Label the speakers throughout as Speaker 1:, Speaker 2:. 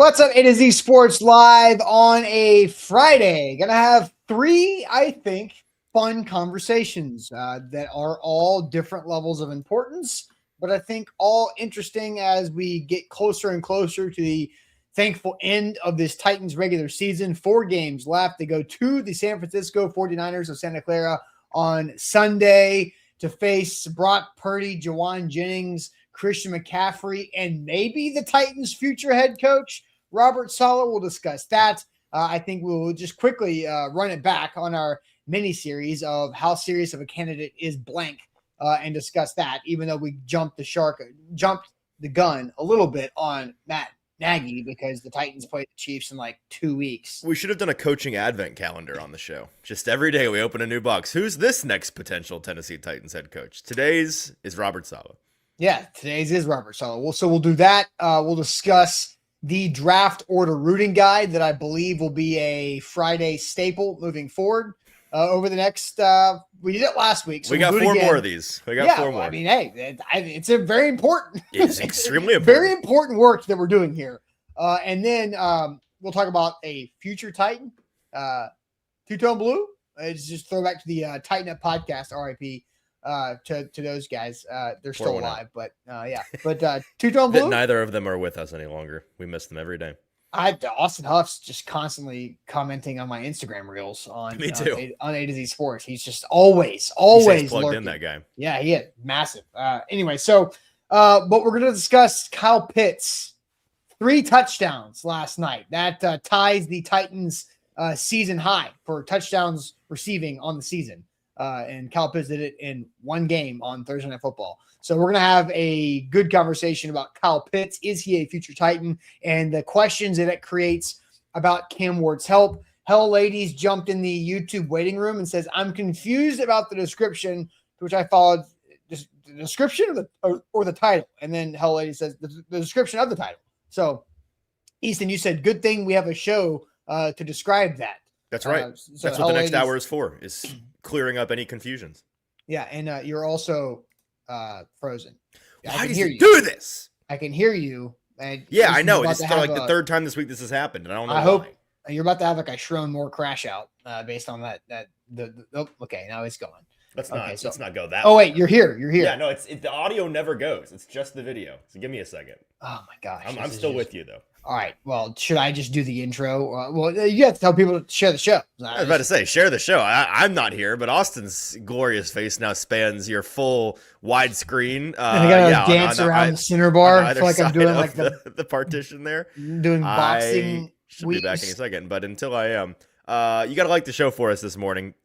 Speaker 1: What's up, A to Z Sports live on a Friday. Gonna have three, I think, fun conversations that are all different levels of importance, but I think all interesting as we get closer and closer to the thankful end of this Titans regular season. 4 games left. They go to the San Francisco 49ers of Santa Clara on Sunday to face Brock Purdy, Jawan Jennings, Christian McCaffrey, and maybe the Titans' future head coach, Robert Saleh. Will discuss that. I think we'll just quickly run it back on our mini series of how serious of a candidate is blank and discuss that, even though we jumped the gun a little bit on Matt Nagy because the Titans play the Chiefs in like 2 weeks.
Speaker 2: We should have done a coaching advent calendar on the show. Just every day we open a new box. Who's this next potential Tennessee Titans head coach? Today's is Robert Saleh.
Speaker 1: Yeah, today's is Robert Saleh. So we'll do that. We'll discuss the draft order rooting guide that I believe will be a Friday staple moving forward over the next we did it last week. So
Speaker 2: we got 4 more of these. We got 4 more.
Speaker 1: I mean, hey, it's a very important.
Speaker 2: It's extremely important.
Speaker 1: Very important work that we're doing here. And then we'll talk about a future Titan, Two-Tone Blue. It's just throwback to the Tighten Up podcast, RIP. To those guys, they're still alive, but yeah. But Two-Tone Blue.
Speaker 2: Neither of them are with us any longer. We miss them every day.
Speaker 1: Austin Huff's just constantly commenting on my Instagram reels on
Speaker 2: Me too.
Speaker 1: On A to Z Sports. He's just always
Speaker 2: plugged
Speaker 1: lurking.
Speaker 2: in, that guy.
Speaker 1: Yeah, he is massive. Anyway, so but we're going to discuss Kyle Pitts. 3 touchdowns last night. That ties the Titans season high for touchdowns receiving on the season. And Kyle Pitts did it in 1 game on Thursday Night Football. So we're going to have a good conversation about Kyle Pitts. Is he a future Titan? And the questions that it creates about Cam Ward's help. Hell Ladies jumped in the YouTube waiting room and says, I'm confused about the description, to which I followed the description or the title. And then Hell Lady says the description of the title. So Easton, you said, good thing we have a show to describe that.
Speaker 2: That's right.
Speaker 1: So
Speaker 2: that's what the next hour is for, is clearing up any confusions.
Speaker 1: Yeah, and you're also frozen.
Speaker 2: Why did you do this?
Speaker 1: I can hear you. And
Speaker 2: yeah, I know. It's like the 3rd time this week this has happened, and I don't know. I hope
Speaker 1: you're about to have like a Shrone Moore crash out based on that. Okay, now it's going.
Speaker 2: Let's not go that.
Speaker 1: Oh wait, you're here.
Speaker 2: Yeah, no, the audio never goes. It's just the video. So give me a second.
Speaker 1: Oh my gosh,
Speaker 2: I'm still with you though.
Speaker 1: All right. Well, should I just do the intro? Well, you have to tell people to share the show.
Speaker 2: I was about to say, share the show. I'm not here, but Austin's glorious face now spans your full widescreen.
Speaker 1: I got to dance around the center bar. I feel like I'm doing like
Speaker 2: the partition there.
Speaker 1: Doing boxing.
Speaker 2: I should be back in a second, but until I am, you got to like the show for us this morning.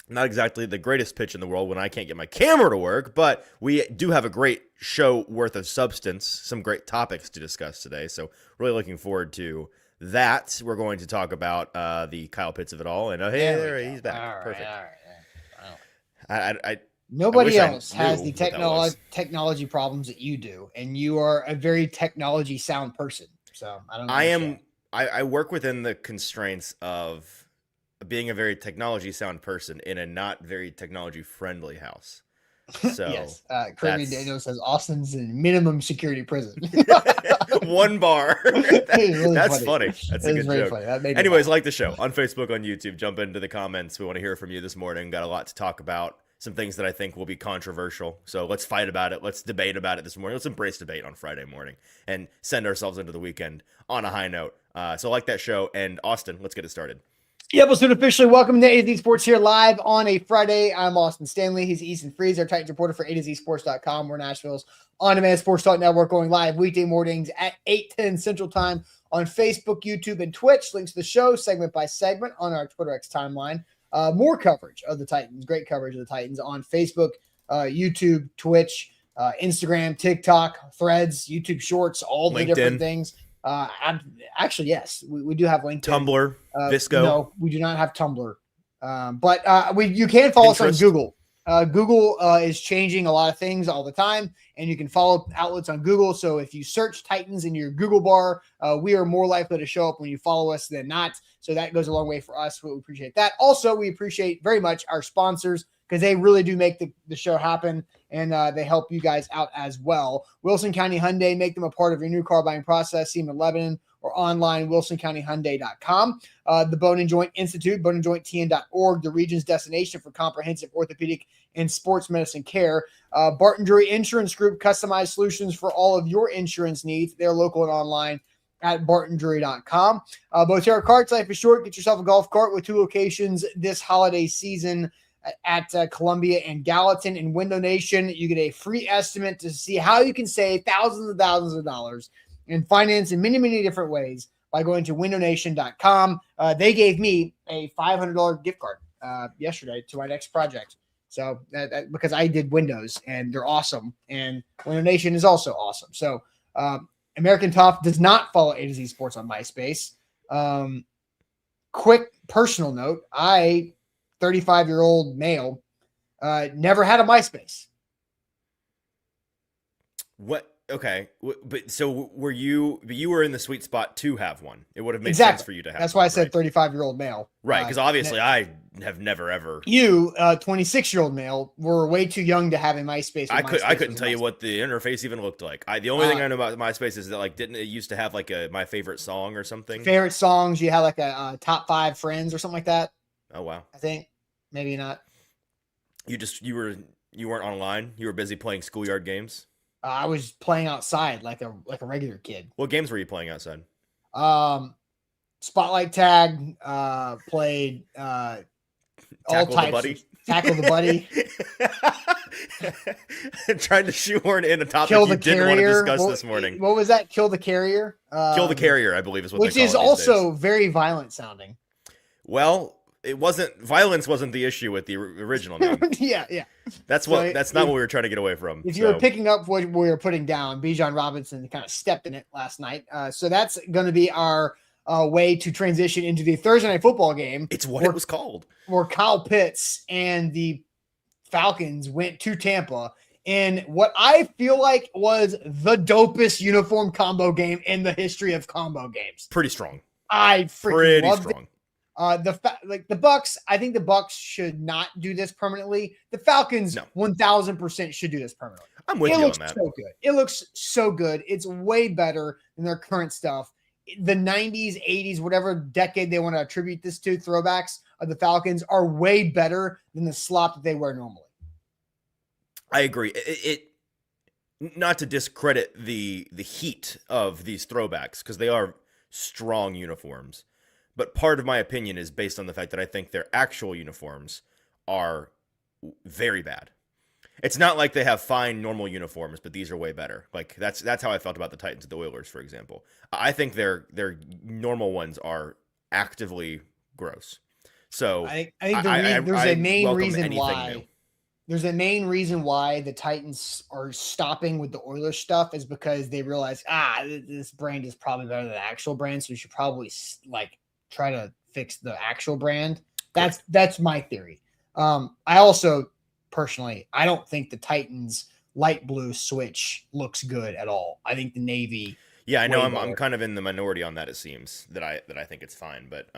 Speaker 2: Not exactly the greatest pitch in the world when I can't get my camera to work, but we do have a great show worth of substance, some great topics to discuss today. So really looking forward to that. We're going to talk about the Kyle Pitts of it all. And he's back.
Speaker 1: All
Speaker 2: Perfect.
Speaker 1: Right.
Speaker 2: I
Speaker 1: Nobody else has the technology problems that you do, and you are a very technology sound person. So I don't know.
Speaker 2: I work within the constraints of being a very technology sound person in a not very technology friendly house. So
Speaker 1: yes, Kirby Daniels says Austin's in minimum security prison.
Speaker 2: 1 bar. That's funny. That's a good joke. Anyways, like the show on Facebook, on YouTube, jump into the comments. We want to hear from you this morning. Got a lot to talk about. Some things that I think will be controversial. So let's fight about it. Let's debate about it this morning. Let's embrace debate on Friday morning and send ourselves into the weekend on a high note. So like that show. And Austin, let's get it started.
Speaker 1: Yep, let's do it officially. Welcome to A2Z Sports here live on a Friday. I'm Austin Stanley. He's Easton Freeze, our Titans reporter for AtoZSports.com. We're Nashville's on-demand sports talk network, going live weekday mornings at 8:10 Central Time on Facebook, YouTube, and Twitch. Links to the show segment by segment on our Twitter X timeline. More coverage of the Titans, great coverage of the Titans on Facebook, YouTube, Twitch, Instagram, TikTok, Threads, YouTube Shorts, all the different things. Actually, yes, we do have LinkedIn.
Speaker 2: Tumblr, Visco.
Speaker 1: No, we do not have Tumblr. But you can follow us on Google. Google is changing a lot of things all the time, and you can follow outlets on Google. So if you search Titans in your Google bar, we are more likely to show up when you follow us than not. So that goes a long way for us. We appreciate that. Also, we appreciate very much our sponsors, because they really do make the show happen, and they help you guys out as well. Wilson County Hyundai, make them a part of your new car buying process. See them in Lebanon or online, wilsoncountyhyundai.com. The Bone and Joint Institute, boneandjointtn.org, the region's destination for comprehensive orthopedic and sports medicine care. Barton Drury Insurance Group, customized solutions for all of your insurance needs. They're local and online at bartondrury.com. Boterra Carts, life is short. Get yourself a golf cart with 2 locations this holiday season at Columbia and Gallatin. In Window Nation, you get a free estimate to see how you can save thousands and thousands of dollars and finance in many, many different ways by going to windownation.com. They gave me a $500 gift card yesterday to my next project. So because I did windows and they're awesome, and Window Nation is also awesome. So American Top does not follow AtoZSports on MySpace. Quick personal note, 35-year-old male, never had a MySpace.
Speaker 2: What? Okay. But so were you in the sweet spot to have one? It would have made sense for you to have.
Speaker 1: That's why I said 35-year-old male.
Speaker 2: Right. Because obviously I have never, ever.
Speaker 1: You, 26-year-old male, were way too young to have a MySpace.
Speaker 2: I couldn't tell you what the interface even looked like. The only thing I know about MySpace is that, like, didn't it used to have like my favorite song or something?
Speaker 1: Favorite songs. You had like a top 5 friends or something like that.
Speaker 2: Oh, wow.
Speaker 1: I think. Maybe not.
Speaker 2: You weren't online. You were busy playing schoolyard games.
Speaker 1: I was playing outside like a regular kid.
Speaker 2: What games were you playing outside?
Speaker 1: Spotlight tag. Played all types. Tackle the buddy.
Speaker 2: Trying to shoehorn in a topic you didn't want to discuss this morning.
Speaker 1: What was that? Kill the Carrier.
Speaker 2: Kill the Carrier, I believe is what.
Speaker 1: Which
Speaker 2: they call
Speaker 1: is
Speaker 2: it
Speaker 1: also very violent sounding.
Speaker 2: Well. Violence wasn't the issue with the original name.
Speaker 1: yeah.
Speaker 2: That's not what we were trying to get away from.
Speaker 1: If you were picking up what we were putting down, Bijan Robinson kind of stepped in it last night. So that's going to be our way to transition into the Thursday night football game.
Speaker 2: It's what it was called.
Speaker 1: Where Kyle Pitts and the Falcons went to Tampa in what I feel like was the dopest uniform combo game in the history of combo games.
Speaker 2: Pretty strong.
Speaker 1: I freaking loved
Speaker 2: strong.
Speaker 1: It. The Bucks, I think the Bucks should not do this permanently. The Falcons, 1000% should do this permanently.
Speaker 2: I'm with you on that.
Speaker 1: So good. It looks so good. It's way better than their current stuff. The 90s, 80s, whatever decade they want to attribute this to, throwbacks of the Falcons are way better than the slop that they wear normally.
Speaker 2: I agree. It not to discredit the heat of these throwbacks, because they are strong uniforms. But part of my opinion is based on the fact that I think their actual uniforms are very bad. It's not like they have fine normal uniforms, but these are way better. Like that's how I felt about the Titans and the Oilers, for example. I think their normal ones are actively gross. So
Speaker 1: I think there's a main reason why. There's a main reason why the Titans are stopping with the Oilers stuff is because they realize this brand is probably better than the actual brand, so we should probably try to fix the actual brand. That's my theory. I also personally, I don't think the Titans light blue switch looks good at all. I think the navy.
Speaker 2: Yeah, I know. I'm kind of in the minority on that. It seems that I think it's fine, but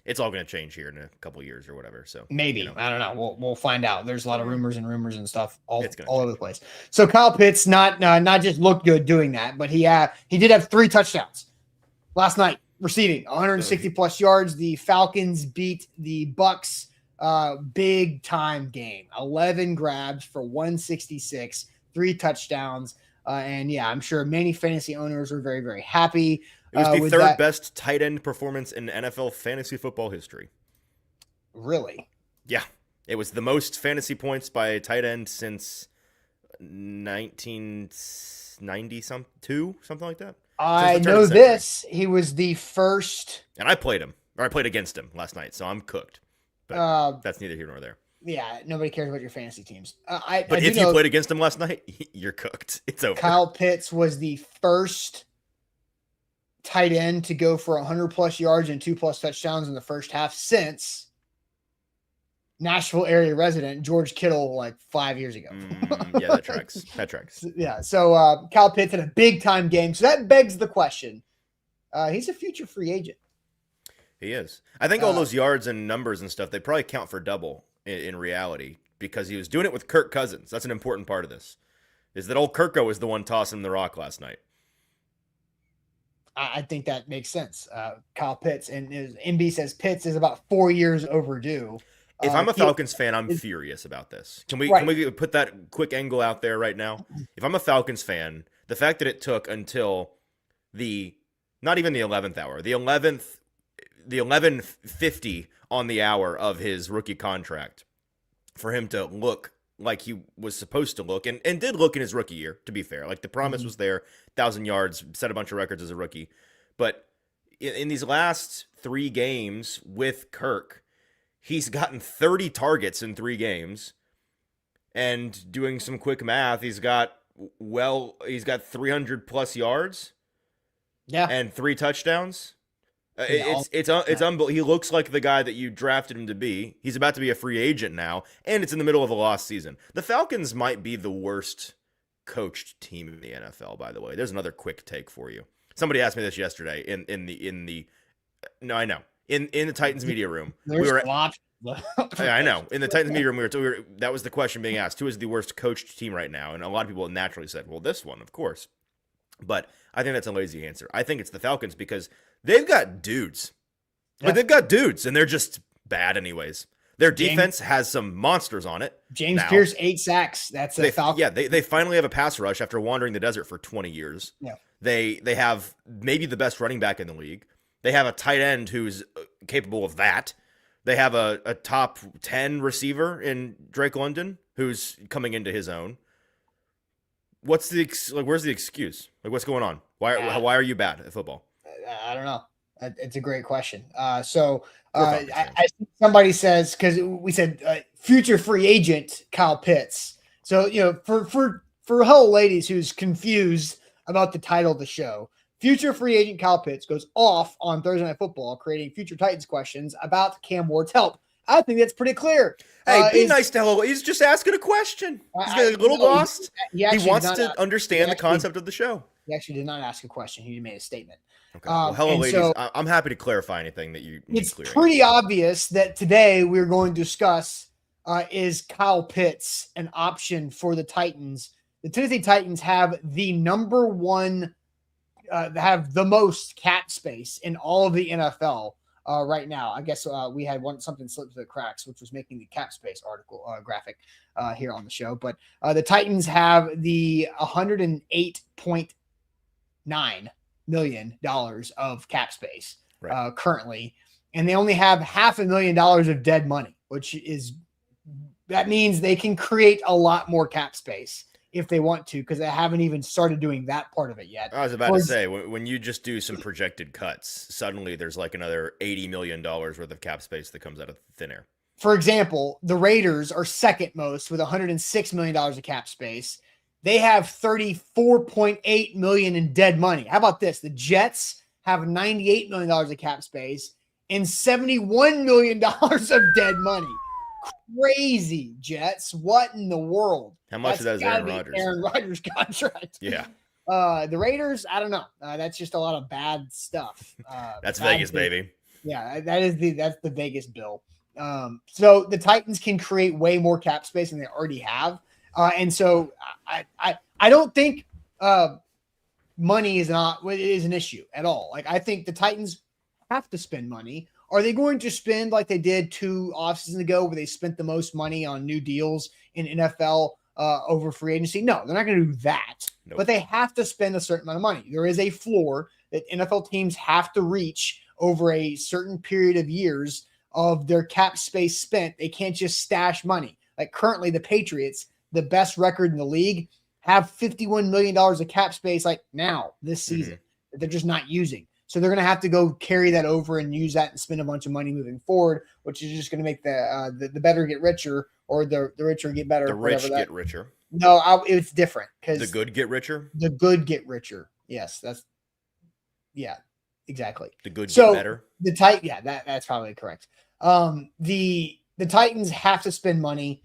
Speaker 2: it's all going to change here in a couple of years or whatever. So
Speaker 1: maybe I don't know. We'll find out. There's a lot of rumors and stuff all over the place. So Kyle Pitts not just looked good doing that, but he did have 3 touchdowns last night. Receiving 160 plus yards. The Falcons beat the Bucks big time game. 11 grabs for 166, 3 touchdowns. And I'm sure many fantasy owners were very, very happy.
Speaker 2: It was the third best tight end performance in NFL fantasy football history.
Speaker 1: Really?
Speaker 2: Yeah. It was the most fantasy points by a tight end since 1990 something like that.
Speaker 1: I know this. He was the first.
Speaker 2: And I played him, or I played against him last night, so I'm cooked. But that's neither here nor there.
Speaker 1: Yeah, nobody cares about your fantasy teams.
Speaker 2: But if you played against him last night, you're cooked. It's over.
Speaker 1: Kyle Pitts was the first tight end to go for 100-plus yards and 2+ touchdowns in the first half since Nashville area resident George Kittle like 5 years ago.
Speaker 2: Yeah, that tracks.
Speaker 1: Yeah, so Kyle Pitts had a big-time game. So that begs the question. He's a future free agent.
Speaker 2: He is. I think all those yards and numbers and stuff, they probably count for double in reality because he was doing it with Kirk Cousins. That's an important part of this, is that old Kirko was the one tossing him the rock last night.
Speaker 1: I think that makes sense. Kyle Pitts, and MB says Pitts is about 4 years overdue.
Speaker 2: If I'm a Falcons fan, I'm furious about this. Can we put that quick angle out there right now? If I'm a Falcons fan, the fact that it took until not even the 11th hour, the 11:50 on the hour of his rookie contract for him to look like he was supposed to look, and did look in his rookie year, to be fair. Like, the promise was there, 1,000 yards, set a bunch of records as a rookie. But in these last 3 games with Kirk, he's gotten 30 targets in 3 games. And doing some quick math, he's got 300 plus yards.
Speaker 1: Yeah.
Speaker 2: And 3 touchdowns. It's unbelievable. He looks like the guy that you drafted him to be. He's about to be a free agent now, and it's in the middle of a lost season. The Falcons might be the worst coached team in the NFL, by the way. There's another quick take for you. Somebody asked me this yesterday in the Titans media room. I know. In the Titans media room, that was the question being asked. Who is the worst coached team right now? And a lot of people naturally said, well, this one, of course. But I think that's a lazy answer. I think it's the Falcons because they've got dudes. Yeah. But they've got dudes, and they're just bad anyways. Their defense has some monsters on it.
Speaker 1: James Pierce, 8 sacks. That's a Falcon.
Speaker 2: Yeah, they finally have a pass rush after wandering the desert for 20 years.
Speaker 1: Yeah.
Speaker 2: They have maybe the best running back in the league. They have a tight end who's capable of that. They have a top 10 receiver in Drake London who's coming into his own. Where's the excuse? Like, what's going on? Why are you bad at football?
Speaker 1: I don't know. It's a great question. I think somebody says, because we said future free agent Kyle Pitts. So, for hello ladies who's confused about the title of the show, future free agent Kyle Pitts goes off on Thursday Night Football, creating future Titans questions about Cam Ward's help. I think that's pretty clear.
Speaker 2: Hey, be nice to hello. He's just asking a question. He's getting a little lost. He wants to understand the concept of the show.
Speaker 1: He actually did not ask a question. He made a statement.
Speaker 2: Okay. Well, hello, ladies. So, I'm happy to clarify anything that you need clearing.
Speaker 1: It's pretty obvious that today we're going to discuss is Kyle Pitts an option for the Titans. The Tennessee Titans have the number one, have the most cap space in all of the NFL right now. I guess we had something slip through the cracks, which was making the cap space article graphic here on the show. But the Titans have the $108.9 million of cap space currently, and they only have $500,000 of dead money, that means they can create a lot more cap space if they want to, because they haven't even started doing that part of it yet.
Speaker 2: I was about to say, when you just do some projected cuts, suddenly there's like another $80 million worth of cap space that comes out of thin air.
Speaker 1: For example, the Raiders are second most with $106 million of cap space. They have $34.8 million in dead money. How about this? The Jets have $98 million of cap space and $71 million of dead money. Crazy, Jets. What in the world?
Speaker 2: How much of that is Aaron Rodgers?
Speaker 1: Aaron Rodgers' contract.
Speaker 2: Yeah.
Speaker 1: The Raiders, I don't know. That's just a lot of bad stuff.
Speaker 2: That's Vegas, baby.
Speaker 1: Yeah, that's the Vegas bill. So the Titans can create way more cap space than they already have. And so I don't think money is an issue at all. Like, I think the Titans have to spend money. Are they going to spend like they did 2 offseasons ago, where they spent the most money on new deals in NFL over free agency? No, they're not going to do that. Nope. But they have to spend a certain amount of money. There is a floor that NFL teams have to reach over a certain period of years of their cap space spent. They can't just stash money. Like, currently, the Patriots, the best record in the league, have $51 million of cap space this season that they're just not using. So they're going to have to go carry that over and use that and spend a bunch of money moving forward, which is just going to make the better get richer, or the richer get better.
Speaker 2: The rich get richer.
Speaker 1: No, it's different, because
Speaker 2: the good get richer.
Speaker 1: The good get richer. Yes, exactly.
Speaker 2: The good get better.
Speaker 1: That's probably correct. The Titans have to spend money.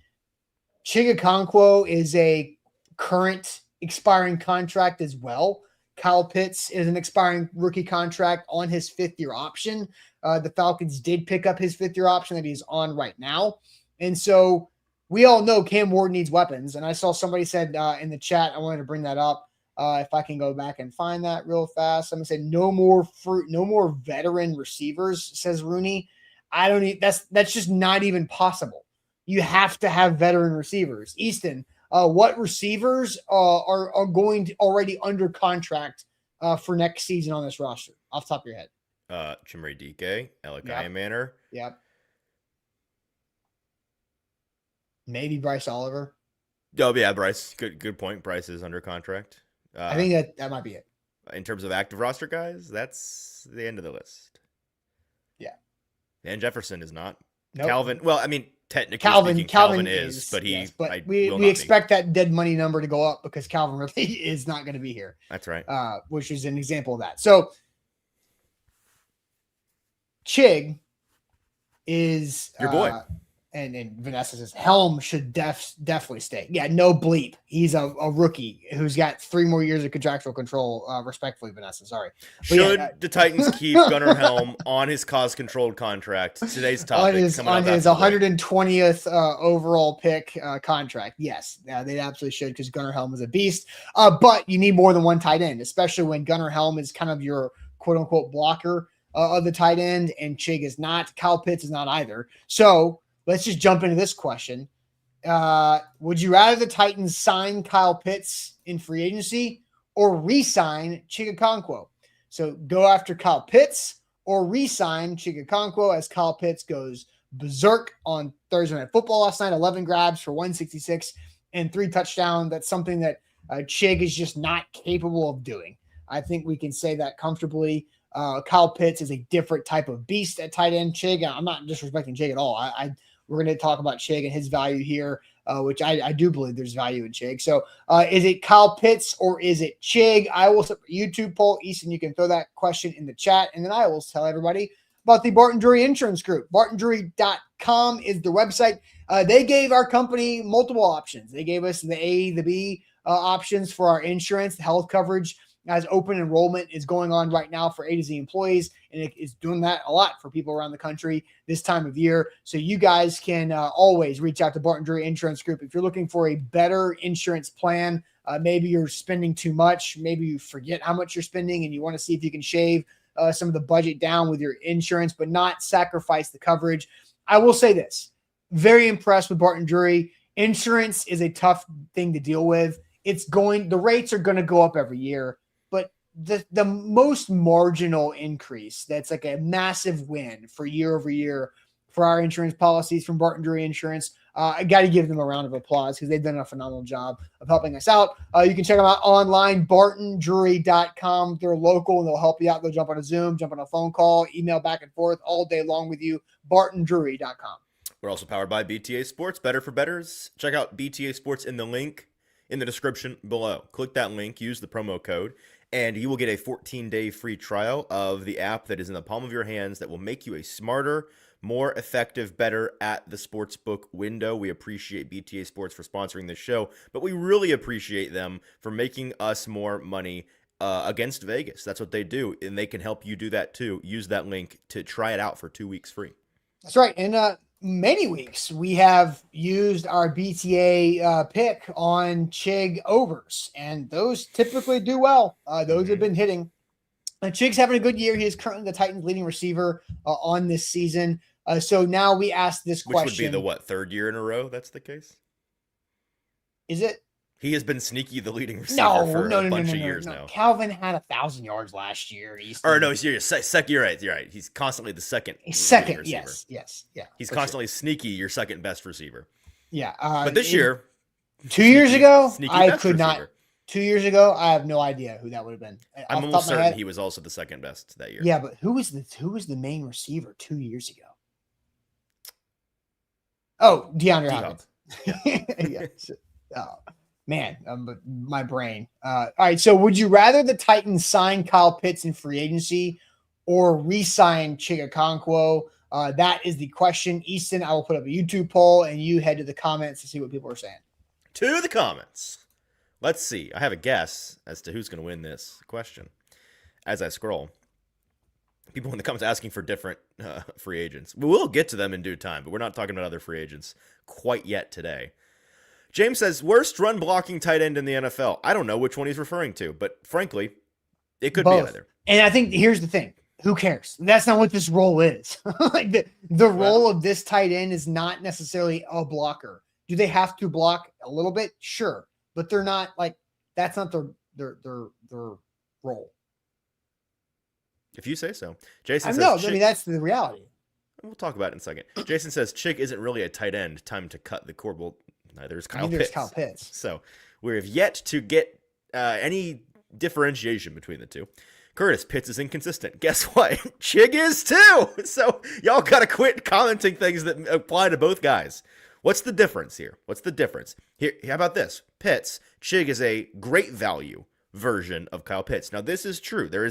Speaker 1: Chig is a current expiring contract as well. Kyle Pitts is an expiring rookie contract on his 5th-year option. The Falcons did pick up his 5th-year option that he's on right now. And so we all know Cam Ward needs weapons. And I saw somebody said in the chat, I wanted to bring that up. If I can go back and find that real fast, I'm gonna say no more veteran receivers, says Rooney. I don't need that's just not even possible. You have to have veteran receivers. Easton, what receivers are going to already under contract for next season on this roster, off the top of your head?
Speaker 2: Chimere Dike, Elikai Manor.
Speaker 1: Yep. Maybe Bryce Oliver.
Speaker 2: Oh yeah, Bryce. Good point. Bryce is under contract.
Speaker 1: I think that might be it.
Speaker 2: In terms of active roster guys, that's the end of the list.
Speaker 1: Yeah.
Speaker 2: And Jefferson is not.
Speaker 1: Nope.
Speaker 2: Calvin. Well, I mean, technically Calvin is, but
Speaker 1: yes, but we expect that dead money number to go up because Calvin really is not going to be here.
Speaker 2: That's right.
Speaker 1: Which is an example of that. So Chig is
Speaker 2: your boy.
Speaker 1: And Vanessa says Helm should definitely stay. Yeah, no bleep. He's a rookie who's got 3 more years of contractual control. Respectfully, Vanessa. Sorry.
Speaker 2: Should the Titans keep Gunnar Helm on his cost-controlled contract? Today's topic
Speaker 1: on his 120th overall pick contract. Yes, they absolutely should because Gunnar Helm is a beast. But you need more than one tight end, especially when Gunnar Helm is kind of your quote-unquote blocker of the tight end, and Chig is not. Kyle Pitts is not either. So let's just jump into this question. Would you rather the Titans sign Kyle Pitts in free agency or re-sign Chig Okonkwo? So go after Kyle Pitts or re-sign Chig Okonkwo as Kyle Pitts goes berserk on Thursday Night Football last night. 11 grabs for 166 and 3 touchdowns. That's something that Chig is just not capable of doing. I think we can say that comfortably. Kyle Pitts is a different type of beast at tight end. Chig, I'm not disrespecting Chig at all. We're going to talk about Chig and his value here, which I do believe there's value in Chig. So is it Kyle Pitts or is it Chig? I will set a YouTube poll. Easton, you can throw that question in the chat, and then I will tell everybody about the Barton Drury Insurance Group. BartonDrury.com is the website. They gave our company multiple options. They gave us the A, the B options for our insurance, the health coverage, as open enrollment is going on right now for A to Z employees, and it is doing that a lot for people around the country this time of year. So you guys can always reach out to Barton Drury Insurance Group if you're looking for a better insurance plan. Maybe you're spending too much. Maybe you forget how much you're spending, and you want to see if you can shave some of the budget down with your insurance, but not sacrifice the coverage. I will say this: very impressed with Barton Drury. Insurance is a tough thing to deal with. The rates are going to go up every year. The most marginal increase that's like a massive win for year over year for our insurance policies from Barton Drury Insurance. I got to give them a round of applause because they've done a phenomenal job of helping us out. You can check them out online, bartondrury.com. They're local and they'll help you out. They'll jump on a Zoom, jump on a phone call, email back and forth all day long with you, bartondrury.com.
Speaker 2: We're also powered by BTA Sports, better for betters. Check out BTA Sports in the link in the description below. Click that link, use the promo code, and you will get a 14-day free trial of the app that is in the palm of your hands that will make you a smarter, more effective, better at the sportsbook window. We appreciate BTA Sports for sponsoring this show, but we really appreciate them for making us more money against Vegas. That's what they do, and they can help you do that too. Use that link to try it out for 2 weeks free.
Speaker 1: That's right. And many weeks we have used our BTA pick on Chig overs, and those typically do well. Those have been hitting. Chig's having a good year. He is currently the Titans' leading receiver on this season. So now we ask this question.
Speaker 2: Which would be the, third year in a row that's the case?
Speaker 1: Is it?
Speaker 2: He has been sneaky the leading receiver for a bunch of years now.
Speaker 1: Calvin had 1,000 yards last year.
Speaker 2: You're right. You're right. He's constantly the second.
Speaker 1: Second, yes, yeah.
Speaker 2: He's constantly sneaky, your second best receiver.
Speaker 1: Yeah.
Speaker 2: But this year,
Speaker 1: 2 years ago, I could not. 2 years ago, I have no idea who that would have been.
Speaker 2: I'm almost certain he was also the second best that year.
Speaker 1: Yeah, but who was the main receiver 2 years ago? Oh, DeAndre Hopkins. Yes. Oh. Man, my brain. All right, so would you rather the Titans sign Kyle Pitts in free agency or re-sign Chig Okonkwo? That is the question. Easton, I will put up a YouTube poll, and you head to the comments to see what people are saying.
Speaker 2: To the comments. Let's see. I have a guess as to who's going to win this question. As I scroll, people in the comments asking for different free agents. We will get to them in due time, but we're not talking about other free agents quite yet today. James says, worst run blocking tight end in the NFL. I don't know which one he's referring to, but frankly, it could
Speaker 1: Both.
Speaker 2: be either.
Speaker 1: And I think here's the thing. Who cares? That's not what this role is. Like the role of this tight end is not necessarily a blocker. Do they have to block a little bit? Sure. But they're not like, that's not their role.
Speaker 2: If you say so. Jason says,
Speaker 1: no, I mean, that's the reality.
Speaker 2: We'll talk about it in a second. Jason says, Chig isn't really a tight end. Time to cut the cord. Well, neither is Kyle Pitts. So we have yet to get any differentiation between the two. Curtis, Pitts is inconsistent. Guess what? Chig is too. So y'all got to quit commenting things that apply to both guys. What's the difference here? What's the difference? Here, how about this? Pitts, Chig is a great value version of Kyle Pitts. Now, this is true. They're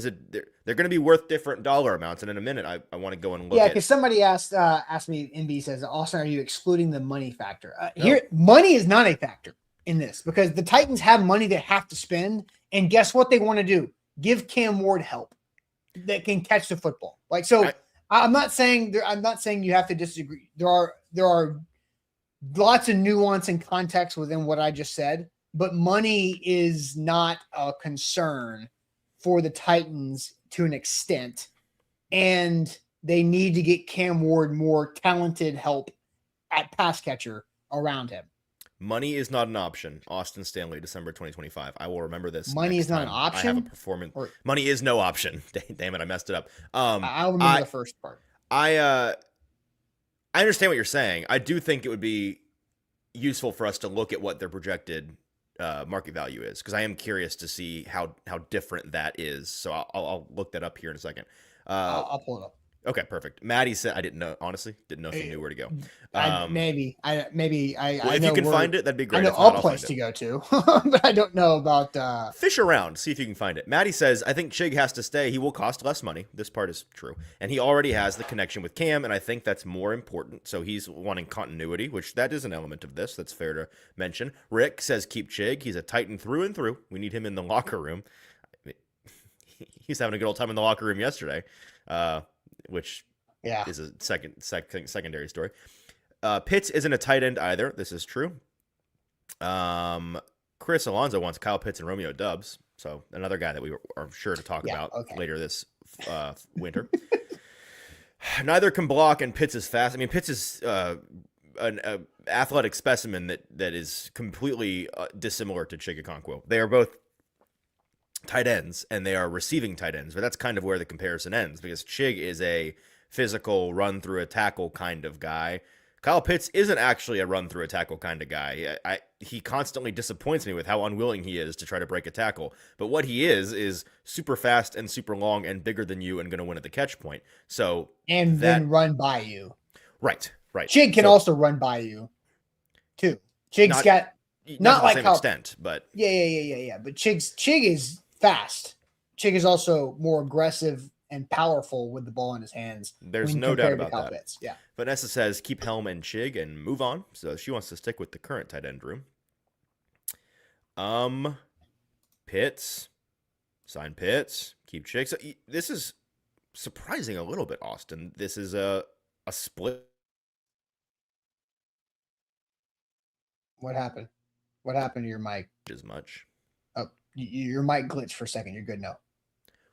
Speaker 2: going to be worth different dollar amounts. And in a minute, I want to go and look at.
Speaker 1: Yeah, because somebody asked me, NB says, Austin, are you excluding the money factor? Here, money is not a factor in this because the Titans have money they have to spend. And guess what they want to do? Give Cam Ward help that can catch the football. Like, so I'm not saying you have to disagree. There are lots of nuance and context within what I just said, but money is not a concern for the Titans to an extent. And they need to get Cam Ward more talented help at pass catcher around him.
Speaker 2: Money is not an option. Austin Stanley, December 2025. I will remember this.
Speaker 1: Money is not an option.
Speaker 2: I have a performance. Money is no option. Damn it, I messed it up.
Speaker 1: I'll remember the first part.
Speaker 2: I understand what you're saying. I do think it would be useful for us to look at what their projected market value is because I am curious to see how different that is. So I'll look that up here in a second.
Speaker 1: I'll pull it up.
Speaker 2: Okay, perfect. Maddie said, I didn't know, honestly, didn't know if you knew where to go.
Speaker 1: Maybe
Speaker 2: if you can find it, that'd be great.
Speaker 1: I know a place to go to, but I don't know about.
Speaker 2: Fish around, see if you can find it. Maddie says, I think Chig has to stay. He will cost less money. This part is true. And he already has the connection with Cam, and I think that's more important. So he's wanting continuity, which that is an element of this. That's fair to mention. Rick says, keep Chig. He's a Titan through and through. We need him in the locker room. He's having a good old time in the locker room yesterday. Which is a secondary story. Pitts isn't a tight end either. This is true. Chris Alonso wants Kyle Pitts and Romeo Dubs. So another guy that we are sure to talk about later this winter. Neither can block, and Pitts is fast. I mean, Pitts is an athletic specimen that is completely dissimilar to Chig Okonkwo. They are both tight ends, and they are receiving tight ends, but that's kind of where the comparison ends because Chig is a physical run through a tackle kind of guy. Kyle Pitts isn't actually a run through a tackle kind of guy. He constantly disappoints me with how unwilling he is to try to break a tackle, but what he is super fast and super long and bigger than you and going to win at the catch point. So
Speaker 1: then run by you.
Speaker 2: Right.
Speaker 1: Chig can also run by you too. Chig's got not like
Speaker 2: how extent, but
Speaker 1: yeah. But Chig is fast. Chig is also more aggressive and powerful with the ball in his hands.
Speaker 2: There's no doubt about that.
Speaker 1: Pitts. Yeah.
Speaker 2: Vanessa says keep Helm and Chig and move on. So she wants to stick with the current tight end room. Pitts. Sign Pitts. Keep Chig. So this is surprising a little bit, Austin. This is a split.
Speaker 1: What happened? What happened to your mic?
Speaker 2: As much.
Speaker 1: Oh, your mic glitched for a second. You're good now.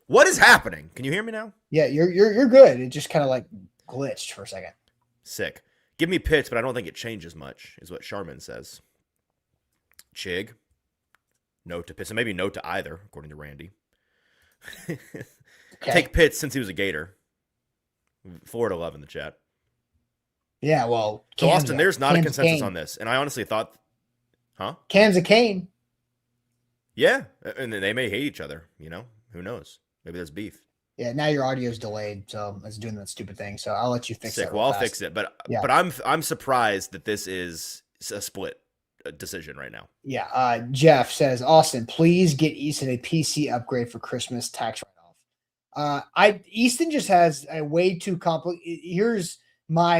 Speaker 2: What is happening? Can you hear me now?
Speaker 1: Yeah, you're good. It just kind of like glitched for a second.
Speaker 2: Sick. Give me Pitts, but I don't think it changes much, is what Sharman says. Chig. No to Pitts. And maybe no to either, according to Randy. Okay. Take Pitts since he was a Gator. 4-11 in the chat.
Speaker 1: Yeah, well.
Speaker 2: So, Austin, there's not a consensus on this. And I honestly thought,
Speaker 1: Cam's a Kane.
Speaker 2: Yeah, and they may hate each other, Who knows? Maybe there's beef.
Speaker 1: Yeah, now your audio's delayed, so it's doing that stupid thing. So I'll let you fix it.
Speaker 2: Well, I'll fix it. But I'm surprised that this is a split decision right now.
Speaker 1: Yeah. Jeff says, Austin, please get Easton a PC upgrade for Christmas tax write-off. Easton just has a way too complicated. Here's my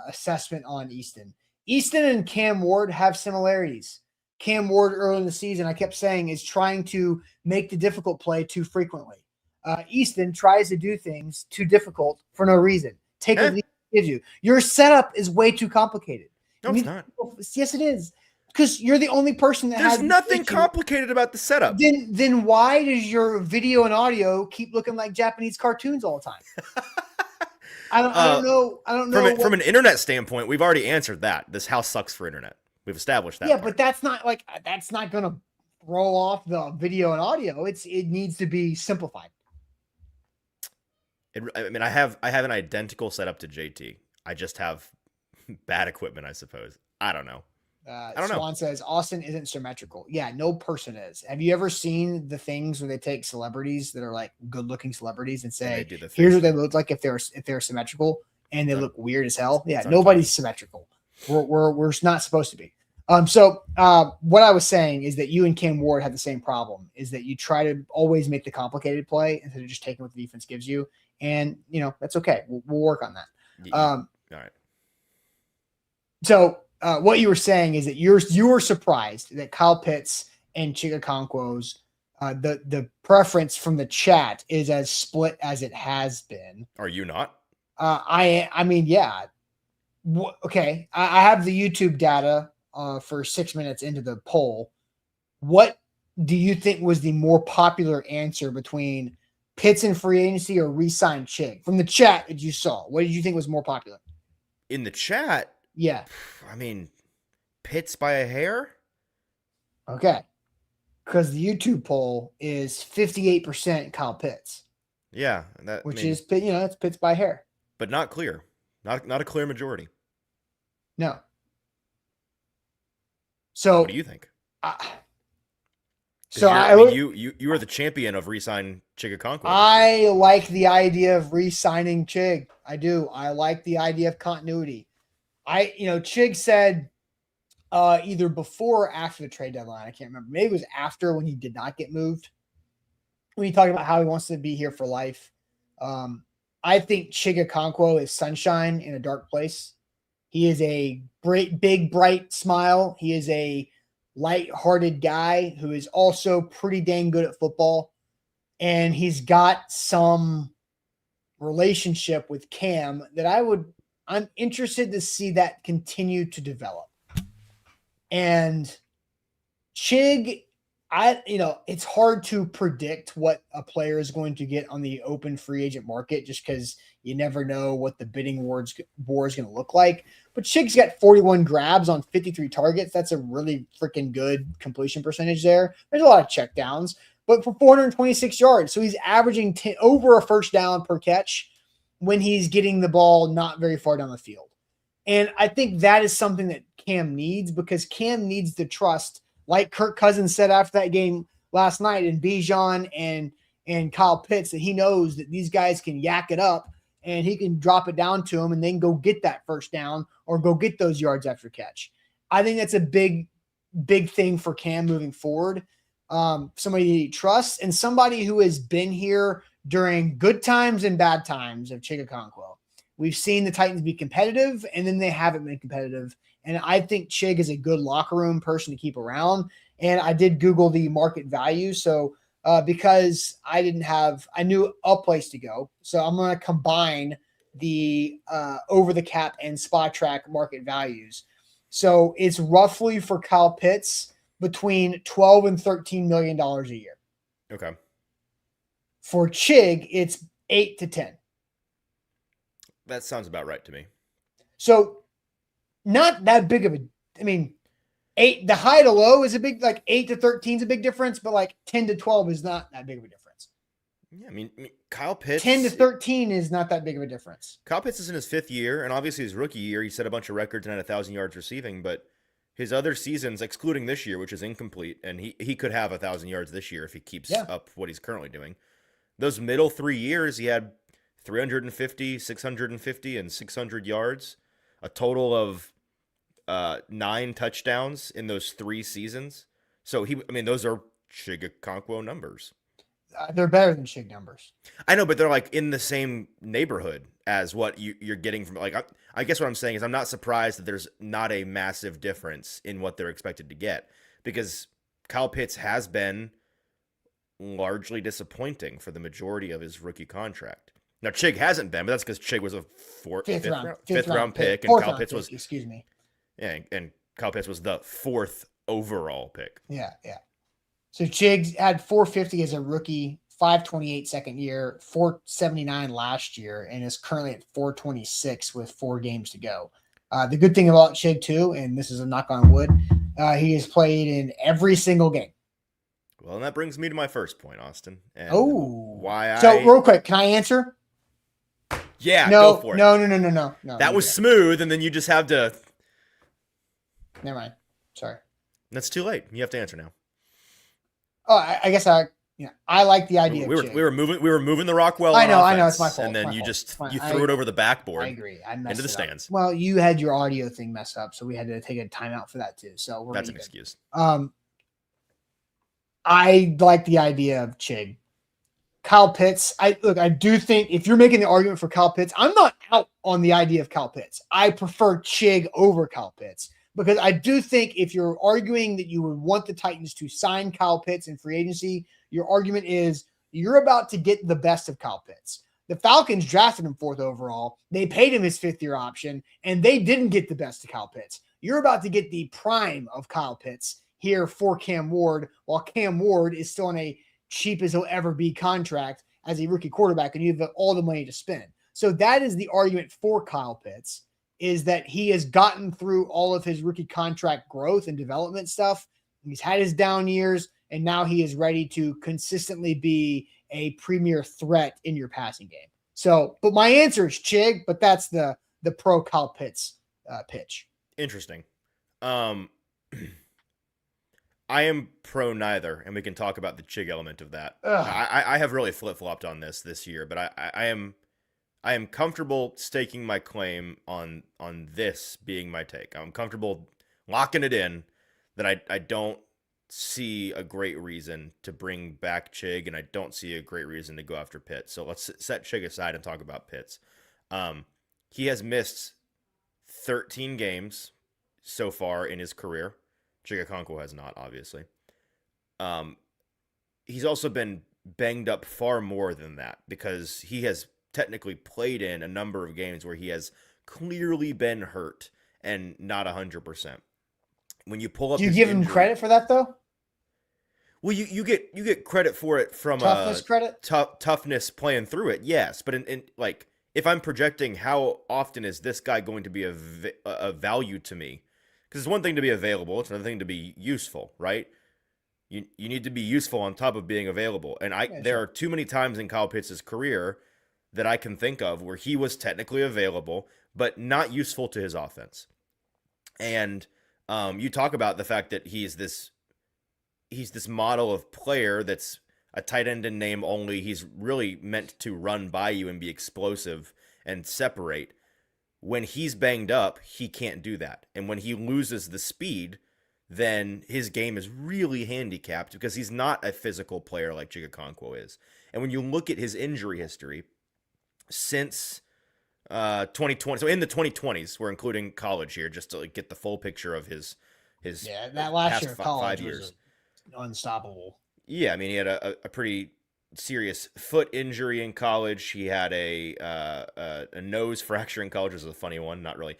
Speaker 1: assessment on Easton. Easton and Cam Ward have similarities. Cam Ward early in the season, I kept saying, is trying to make the difficult play too frequently. Easton tries to do things too difficult for no reason. Take a lead gives you. Your setup is way too complicated.
Speaker 2: No, it's not.
Speaker 1: Yes, it is. Because you're the only person that
Speaker 2: There's nothing complicated about the setup.
Speaker 1: Then why does your video and audio keep looking like Japanese cartoons all the time? I don't know.
Speaker 2: From an internet standpoint, we've already answered that. This house sucks for internet. We've established that.
Speaker 1: Yeah, but that's not going to roll off the video and audio. It needs to be simplified.
Speaker 2: I have an identical setup to JT. I just have bad equipment, I suppose. I don't know.
Speaker 1: I don't know. Swan says Austin isn't symmetrical. Yeah, no person is. Have you ever seen the things where they take celebrities that are like good-looking celebrities and say, "Here's what they look like if they're symmetrical," and they look weird as hell? Yeah, nobody's symmetrical. We're not supposed to be. So what I was saying is that you and Cam Ward had the same problem. Is that you try to always make the complicated play instead of just taking what the defense gives you, and that's okay. We'll work on that.
Speaker 2: All right.
Speaker 1: So. What you were saying is that you were surprised that Kyle Pitts and Chig Okonkwo's the preference from the chat is as split as it has been.
Speaker 2: Are you not?
Speaker 1: I mean, yeah. Okay, I have the YouTube data for 6 minutes into the poll. What do you think was the more popular answer between Pitts and free agency or re-sign Chig? From the chat that you saw, what did you think was more popular?
Speaker 2: In the chat?
Speaker 1: Yeah.
Speaker 2: I mean, Pitts by a hair?
Speaker 1: Okay. Because the YouTube poll is 58% Kyle Pitts.
Speaker 2: Yeah.
Speaker 1: Is it's Pitts by a hair.
Speaker 2: But not clear. Not a clear majority.
Speaker 1: No. So
Speaker 2: what do you think? You are the champion of re-sign Chig Okonkwo.
Speaker 1: I like the idea of re-signing Chig. I do. I like the idea of continuity. Chig said either before or after the trade deadline. I can't remember. Maybe it was after when he did not get moved. When he talked about how he wants to be here for life. I think Chig Okonkwo is sunshine in a dark place. He is a great, big, bright smile. He is a light-hearted guy who is also pretty dang good at football. And he's got some relationship with Cam that I'm interested to see that continue to develop. And Chig, it's hard to predict what a player is going to get on the open free agent market just because you never know what the bidding war is going to look like. But Chig's got 41 grabs on 53 targets. That's a really freaking good completion percentage there. There's a lot of checkdowns, but for 426 yards. So he's averaging over a first down per catch when he's getting the ball not very far down the field. And I think that is something that Cam needs because Cam needs the trust, like Kirk Cousins said after that game last night, and Bijan and Kyle Pitts, that he knows that these guys can yak it up and he can drop it down to them and then go get that first down or go get those yards after catch. I think that's a big, big thing for Cam moving forward. Somebody he trusts and somebody who has been here during good times and bad times of Chig Okonkwo. We've seen the Titans be competitive, and then they haven't been competitive. And I think Chig is a good locker room person to keep around. And I did Google the market value. So because I knew a place to go. So I'm going to combine the over the cap and spot track market values. So it's roughly for Kyle Pitts between $12 and $13 million a year.
Speaker 2: Okay.
Speaker 1: For Chig, it's 8 to 10.
Speaker 2: That sounds about right to me.
Speaker 1: So not that big of a, 8, the high to low is a big, 8 to 13 is a big difference, but 10 to 12 is not that big of a difference.
Speaker 2: Yeah. I mean, Kyle Pitts,
Speaker 1: 10 to 13 is not that big of a difference.
Speaker 2: Kyle Pitts is in his 5th year, and obviously his rookie year, he set a bunch of records and had 1,000 yards receiving, but his other seasons, excluding this year, which is incomplete, and he could have 1,000 yards this year if he keeps up what he's currently doing. Those middle 3 years, he had 350, 650, and 600 yards, a total of 9 touchdowns in those 3 seasons. So those are Chig Okonkwo numbers.
Speaker 1: They're better than Chig numbers.
Speaker 2: I know, but they're in the same neighborhood as what you're getting from I guess what I'm saying is I'm not surprised that there's not a massive difference in what they're expected to get because Kyle Pitts has been largely disappointing for the majority of his rookie contract. Now Chig hasn't been, but that's because Chig was a fifth round pick, and Kyle Pitts was.
Speaker 1: Excuse me.
Speaker 2: Yeah, and Kyle Pitts was the 4th overall pick.
Speaker 1: Yeah. So Chig had 450 as a rookie, 528 second year, 479 last year, and is currently at 426 with 4 games to go. The good thing about Chig too, and this is a knock on wood, he has played in every single game.
Speaker 2: Well, and that brings me to my first point, Austin. And real
Speaker 1: quick, can I answer?
Speaker 2: Yeah,
Speaker 1: no,
Speaker 2: go for it.
Speaker 1: No.
Speaker 2: That was smooth, and then you just have to.
Speaker 1: Never mind. Sorry.
Speaker 2: That's too late. You have to answer now.
Speaker 1: Oh, I guess I like the idea.
Speaker 2: We were moving the rock well.
Speaker 1: I know. It's my fault.
Speaker 2: And then you threw it over the backboard.
Speaker 1: I agree. I
Speaker 2: messed into the stands.
Speaker 1: Up. Well, you had your audio thing messed up, so we had to take a timeout for that too. So
Speaker 2: that's an excuse.
Speaker 1: I like the idea of Chig. Kyle Pitts. I do think if you're making the argument for Kyle Pitts, I'm not out on the idea of Kyle Pitts. I prefer Chig over Kyle Pitts. Because I do think if you're arguing that you would want the Titans to sign Kyle Pitts in free agency, your argument is you're about to get the best of Kyle Pitts. The Falcons drafted him 4th overall. They paid him his 5th-year option, and they didn't get the best of Kyle Pitts. You're about to get the prime of Kyle Pitts here for Cam Ward, while Cam Ward is still on a cheap as he'll ever be contract as a rookie quarterback, and you have all the money to spend. So that is the argument for Kyle Pitts. Is that he has gotten through all of his rookie contract growth and development stuff. He's had his down years, and now he is ready to consistently be a premier threat in your passing game. So, but my answer is Chig, but that's the pro Kyle Pitts pitch.
Speaker 2: Interesting. I am pro neither, and we can talk about the Chig element of that. I have really flip-flopped on this year, but I am comfortable staking my claim on this being my take. I'm comfortable locking it in that I don't see a great reason to bring back Chig, and I don't see a great reason to go after Pitts. So let's set Chig aside and talk about Pitts. He has missed 13 games so far in his career. Chig has not, obviously. He's also been banged up far more than that because he has technically played in a number of games where he has clearly been hurt and not 100%. When you pull up,
Speaker 1: do you give him credit for that though?
Speaker 2: Well, you get credit for it from toughness playing through it, yes. But in like if I'm projecting how often is this guy going to be a value to me? Because it's one thing to be available, it's another thing to be useful, right? You need to be useful on top of being available, and there are too many times in Kyle Pitts' career that I can think of where he was technically available, but not useful to his offense. And you talk about the fact that he's this model of player that's a tight end in name only. He's really meant to run by you and be explosive and separate. When he's banged up, he can't do that. And when he loses the speed, then his game is really handicapped because he's not a physical player like Chig is. And when you look at his injury history, since 2020, so in the 2020s, we're including college here just to get the full picture of his
Speaker 1: that last year of college 5 years was unstoppable.
Speaker 2: Yeah, I mean he had a pretty serious foot injury in college. He had a nose fracture in college, which is a funny one, not really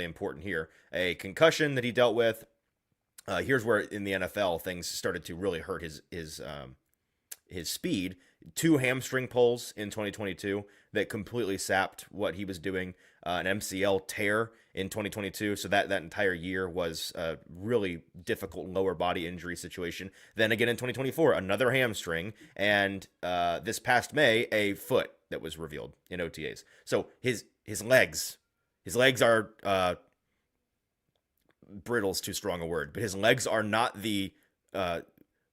Speaker 2: important here. A concussion that he dealt with. Here's where in the NFL things started to really hurt his speed. 2 hamstring pulls in 2022 that completely sapped what he was doing. An MCL tear in 2022. So that entire year was a really difficult lower body injury situation. Then again in 2024, another hamstring. And this past May, a foot that was revealed in OTAs. So his legs are brittle's too strong a word, but his legs are not the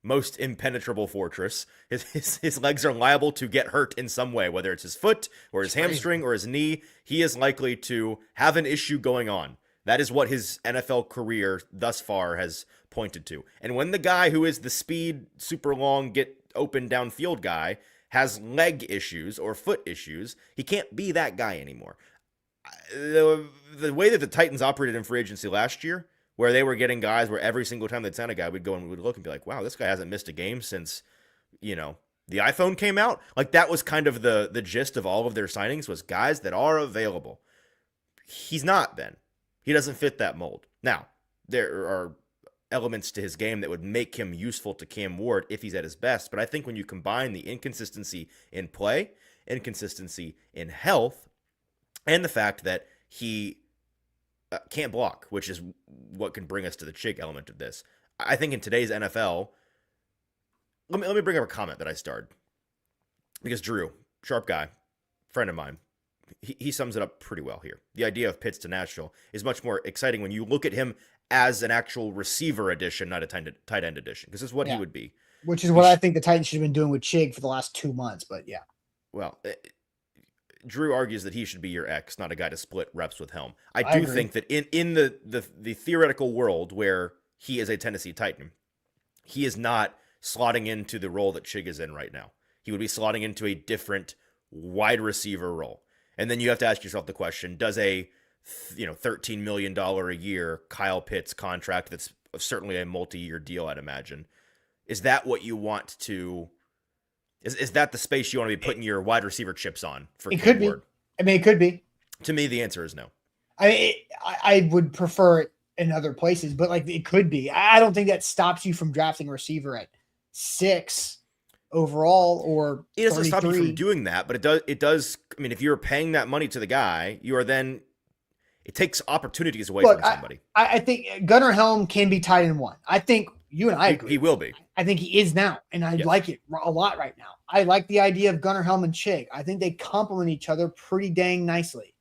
Speaker 2: most impenetrable fortress. His legs are liable to get hurt in some way, whether it's his foot or his hamstring or his knee. He is likely to have an issue going on. That is what his NFL career thus far has pointed to. And when the guy who is the speed, super long, get open downfield guy has leg issues or foot issues, he can't be that guy anymore. The way that the Titans operated in free agency last year, where they were getting guys where every single time they'd sign a guy, we'd go and we'd look and be like, wow, this guy hasn't missed a game since, the iPhone came out. Like that was kind of the gist of all of their signings was guys that are available. He's not, Ben. He doesn't fit that mold. Now, there are elements to his game that would make him useful to Cam Ward if he's at his best. But I think when you combine the inconsistency in play, inconsistency in health, and the fact that he can't block, which is what can bring us to the Chig element of this. I think in today's NFL, let me bring up a comment that I started. Because Drew, sharp guy, friend of mine, he sums it up pretty well here. The idea of Pitts to Nashville is much more exciting when you look at him as an actual receiver addition, not a tight end addition, because this is what he would be.
Speaker 1: Which is what I think the Titans should have been doing with Chig for the last 2 months, but yeah.
Speaker 2: Well, Drew argues that he should be your X, not a guy to split reps with Helm. I do think that in the theoretical world where he is a Tennessee Titan, he is not slotting into the role that Chig is in right now. He would be slotting into a different wide receiver role. And then you have to ask yourself the question, does a $13 million a year Kyle Pitts contract that's certainly a multi-year deal, I'd imagine, is that what you want to is that the space you want to be putting your wide receiver chips on for
Speaker 1: It could be.
Speaker 2: Ward?
Speaker 1: I mean, it could be.
Speaker 2: To me, the answer is no.
Speaker 1: I would prefer it in other places, but like it could be. I don't think that stops you from drafting a receiver at 6 overall, or
Speaker 2: it doesn't stop you from doing that, but it does. I mean, if you're paying that money to the guy, you are then it takes opportunities away from somebody.
Speaker 1: I think Gunnar Helm can be tight end 1. I think you and I agree.
Speaker 2: He will be.
Speaker 1: I think he is now, and I like it a lot right now. I like the idea of Gunnar Helm and Chig. I think they complement each other pretty dang nicely.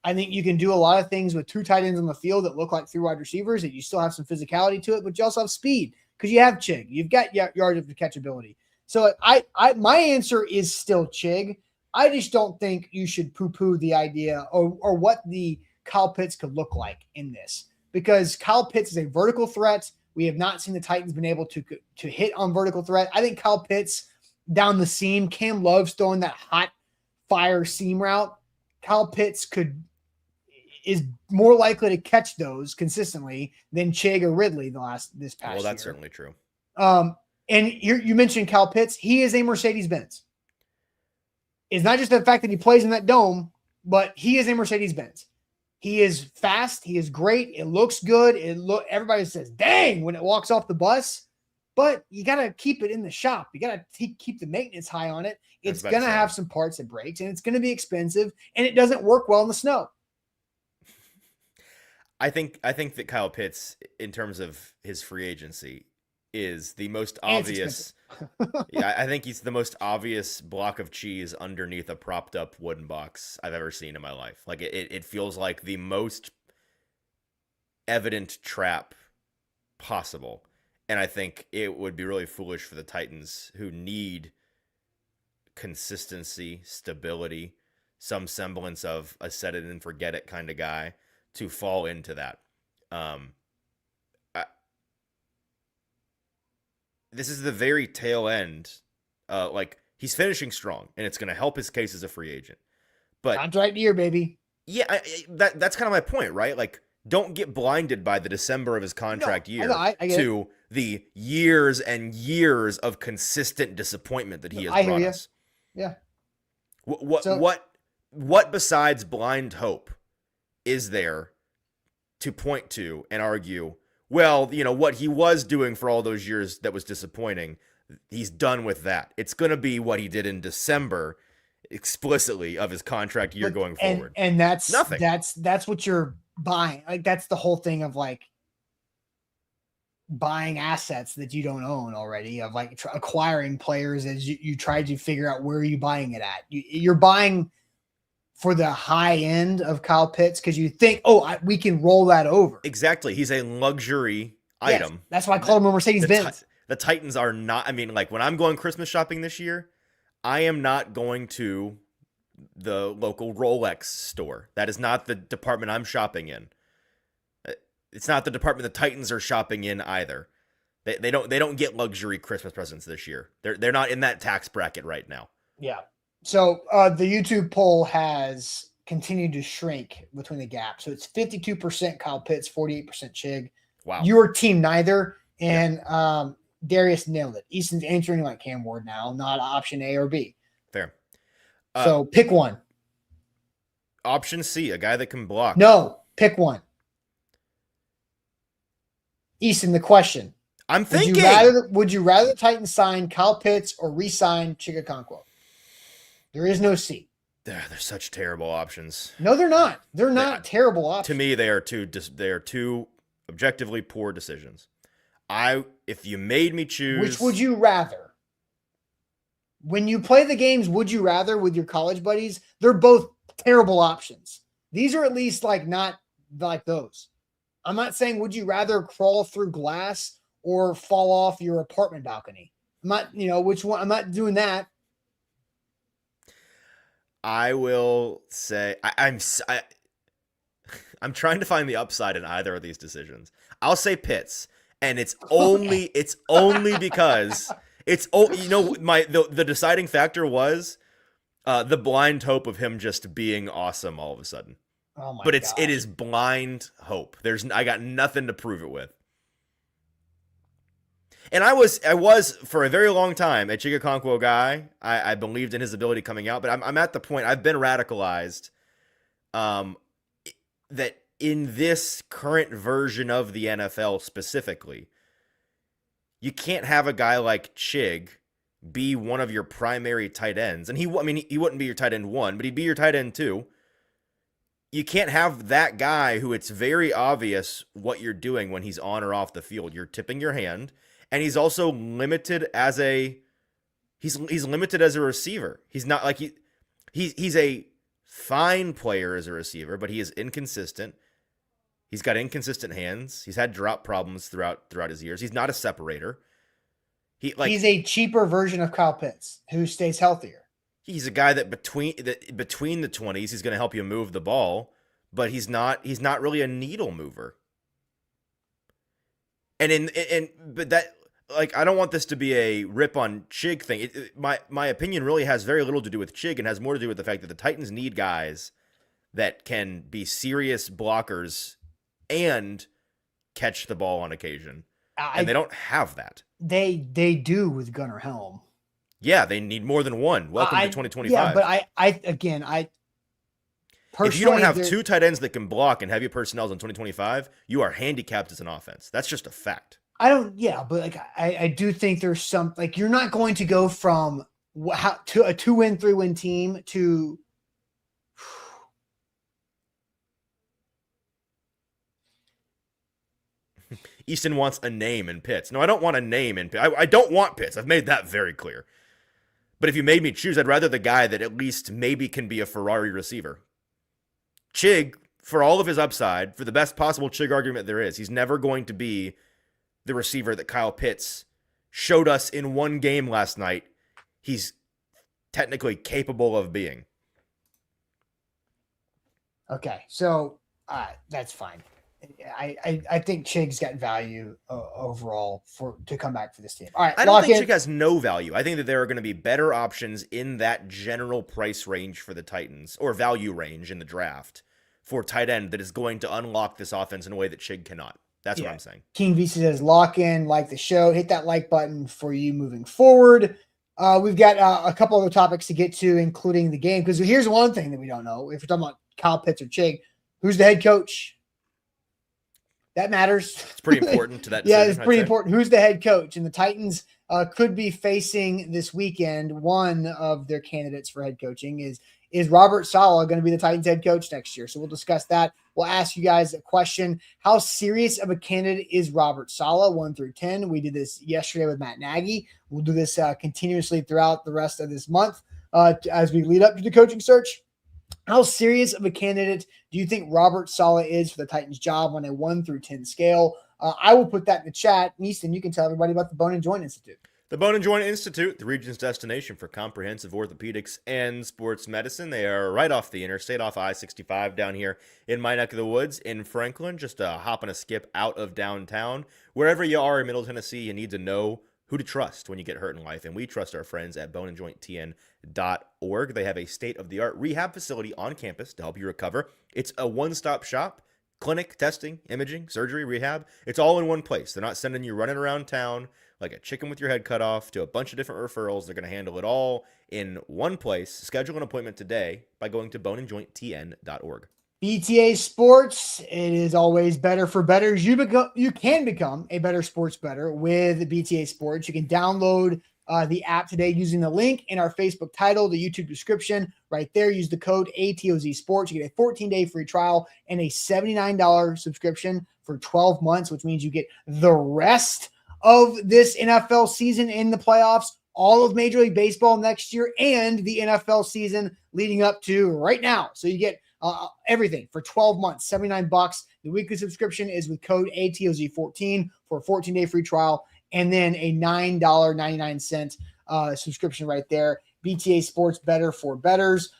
Speaker 1: I think you can do a lot of things with 2 tight ends on the field that look like 3 wide receivers, and you still have some physicality to it, but you also have speed because you have Chig. You've got yards of catchability. So my answer is still Chig. I just don't think you should poo-poo the idea or what the Kyle Pitts could look like in this, because Kyle Pitts is a vertical threat. We have not seen the Titans been able to hit on vertical threat. I think Kyle Pitts down the seam, Cam loves throwing that hot fire seam route. Kyle Pitts is more likely to catch those consistently than Chig or Ridley this past year.
Speaker 2: Well, that's certainly true.
Speaker 1: And you mentioned Kyle Pitts. He is a Mercedes-Benz. It's not just the fact that he plays in that dome, but he is a Mercedes-Benz. He is fast. He is great. It looks good. Everybody says, dang, when it walks off the bus. But you got to keep it in the shop. You got to keep the maintenance high on it. It's going to have some parts that breaks, and it's going to be expensive, and it doesn't work well in the snow.
Speaker 2: I think that Kyle Pitts, in terms of his free agency, is the most obvious. Yeah, I think he's the most obvious block of cheese underneath a propped up wooden box I've ever seen in my life. Like it feels like the most evident trap possible. And I think it would be really foolish for the Titans, who need consistency, stability, some semblance of a set it and forget it kind of guy, to fall into that. This is the very tail end. Like, he's finishing strong, and it's going to help his case as a free agent. But
Speaker 1: contract year, baby.
Speaker 2: Yeah, that's kind of my point, right? Like, don't get blinded by the December of his contract year
Speaker 1: I
Speaker 2: to the years and years of consistent disappointment that he has brought us.
Speaker 1: Yeah.
Speaker 2: What besides blind hope is there to point to and argue, well, what he was doing for all those years that was disappointing, he's done with that. It's going to be what he did in December explicitly of his contract year going forward.
Speaker 1: And that's
Speaker 2: nothing.
Speaker 1: That's what you're buying. Like, that's the whole thing of like buying assets that you don't own already, of like acquiring players as you try to figure out where are you buying it at. You're buying for the high end of Kyle Pitts because you think, we can roll that over.
Speaker 2: Exactly. He's a luxury item.
Speaker 1: That's why I call him a Mercedes-Benz.
Speaker 2: The Titans are not, I mean, like when I'm going Christmas shopping this year, I am not going to the local Rolex store. That is not the department I'm shopping in. It's not the department the Titans are shopping in either. They don't get luxury Christmas presents this year. They're not in that tax bracket right now.
Speaker 1: Yeah. So the YouTube poll has continued to shrink between the gap. So it's 52% Kyle Pitts, 48% Chig.
Speaker 2: Wow.
Speaker 1: Your team neither. And Darius nailed it. Easton's answering like Cam Ward now, not option A or B.
Speaker 2: Fair.
Speaker 1: So pick one.
Speaker 2: Option C, a guy that can block.
Speaker 1: No, pick one. Easton, the question.
Speaker 2: I'm thinking.
Speaker 1: Would you rather the Titans sign Kyle Pitts or re-sign Chig Okonkwo? There is no C.
Speaker 2: They're such terrible options.
Speaker 1: No, they're not. They're not terrible options.
Speaker 2: To me, they are two objectively poor decisions. If you made me choose,
Speaker 1: which would you rather? When you play the games, would you rather with your college buddies? They're both terrible options. These are at least like not like those. I'm not saying would you rather crawl through glass or fall off your apartment balcony. I'm not, which one. I'm not doing that.
Speaker 2: I will say I'm trying to find the upside in either of these decisions. I'll say Pitts, and it's only because the deciding factor was the blind hope of him just being awesome all of a sudden.
Speaker 1: Oh my!
Speaker 2: But it is blind hope. I got nothing to prove it with. And I was for a very long time a Chig Okonkwo guy. I believed in his ability coming out, but I'm at the point I've been radicalized that in this current version of the NFL specifically, you can't have a guy like Chig be one of your primary tight ends. And he wouldn't be your tight end 1, but he'd be your tight end 2. You can't have that guy who it's very obvious what you're doing when he's on or off the field. You're tipping your hand. And he's also limited as he's limited as a receiver. He's not like he's a fine player as a receiver, but he is inconsistent. He's got inconsistent hands. He's had drop problems throughout his years. He's not a separator. He's
Speaker 1: a cheaper version of Kyle Pitts who stays healthier.
Speaker 2: He's a guy that between the 20s, he's going to help you move the ball, but he's not really a needle mover. But that, like, I don't want this to be a rip on Chig thing. My opinion really has very little to do with Chig and has more to do with the fact that the Titans need guys that can be serious blockers and catch the ball on occasion. And they don't have that.
Speaker 1: They do with Gunnar Helm.
Speaker 2: Yeah, they need more than one. Welcome to 2025.
Speaker 1: Yeah, but I
Speaker 2: if you don't have 2 tight ends that can block and have your personnel in 2025, you are handicapped as an offense. That's just a fact.
Speaker 1: But like I do think there's some, like, you're not going to go from to a 2-win, 3-win team to
Speaker 2: Easton wants a name in Pitts. No, I don't want a name in Pitts. I don't want Pitts. I've made that very clear. But if you made me choose, I'd rather the guy that at least maybe can be a Ferrari receiver. Chig, for all of his upside, for the best possible Chig argument there is, he's never going to be the receiver that Kyle Pitts showed us in one game last night he's technically capable of being.
Speaker 1: Okay, so that's fine. I think Chig's got value overall to come back for this team. All right,
Speaker 2: I don't think Chig has no value. I think that there are going to be better options in that general price range for the Titans, or value range in the draft for tight end, that is going to unlock this offense in a way that Chig cannot. That's what I'm saying.
Speaker 1: King VC says, lock in, like the show, hit that like button for you moving forward. We've got a couple other topics to get to, including the game, because here's one thing that we don't know. If we're talking about Kyle Pitts or Chig, who's the head coach? That matters.
Speaker 2: It's pretty important to that decision.
Speaker 1: Yeah, it's pretty important. Who's the head coach? And the Titans could be facing this weekend. One of their candidates for head coaching is Robert Saleh going to be the Titans head coach next year? So we'll discuss that. We'll ask you guys a question. How serious of a candidate is Robert Saleh, 1 through 10? We did this yesterday with Matt Nagy. We'll do this continuously throughout the rest of this month as we lead up to the coaching search. How serious of a candidate do you think Robert Saleh is for the Titans job on a 1 through 10 scale? I will put that in the chat. Easton, you can tell everybody about the Bone and Joint Institute.
Speaker 2: The Bone and Joint Institute, the region's destination for comprehensive orthopedics and sports medicine. They are right off the interstate, off I-65 down here in my neck of the woods in Franklin, just a hop and a skip out of downtown. Wherever you are in Middle Tennessee, you need to know who to trust when you get hurt in life, and we trust our friends at boneandjointtn.org. They have a state-of-the-art rehab facility on campus to help you recover. It's a one-stop shop. Clinic, testing, imaging, surgery, rehab. It's all in one place. They're not sending you running around town like a chicken with your head cut off to a bunch of different referrals. They're going to handle it all in one place. Schedule an appointment today by going to boneandjointtn.org.
Speaker 1: BTA Sports, it is always better for bettors. You can become a better sports bettor with BTA Sports. You can download the app today using the link in our Facebook title, the YouTube description right there. Use the code ATOZSports. You get a 14-day free trial and a $79 subscription for 12 months, which means you get the rest of this NFL season in the playoffs, all of Major League Baseball next year, and the NFL season leading up to right now. So you get everything for 12 months, $79. The weekly subscription is with code ATOZ14 for a 14-day free trial, and then a $9.99 subscription right there. BTA Sports, better for bettors.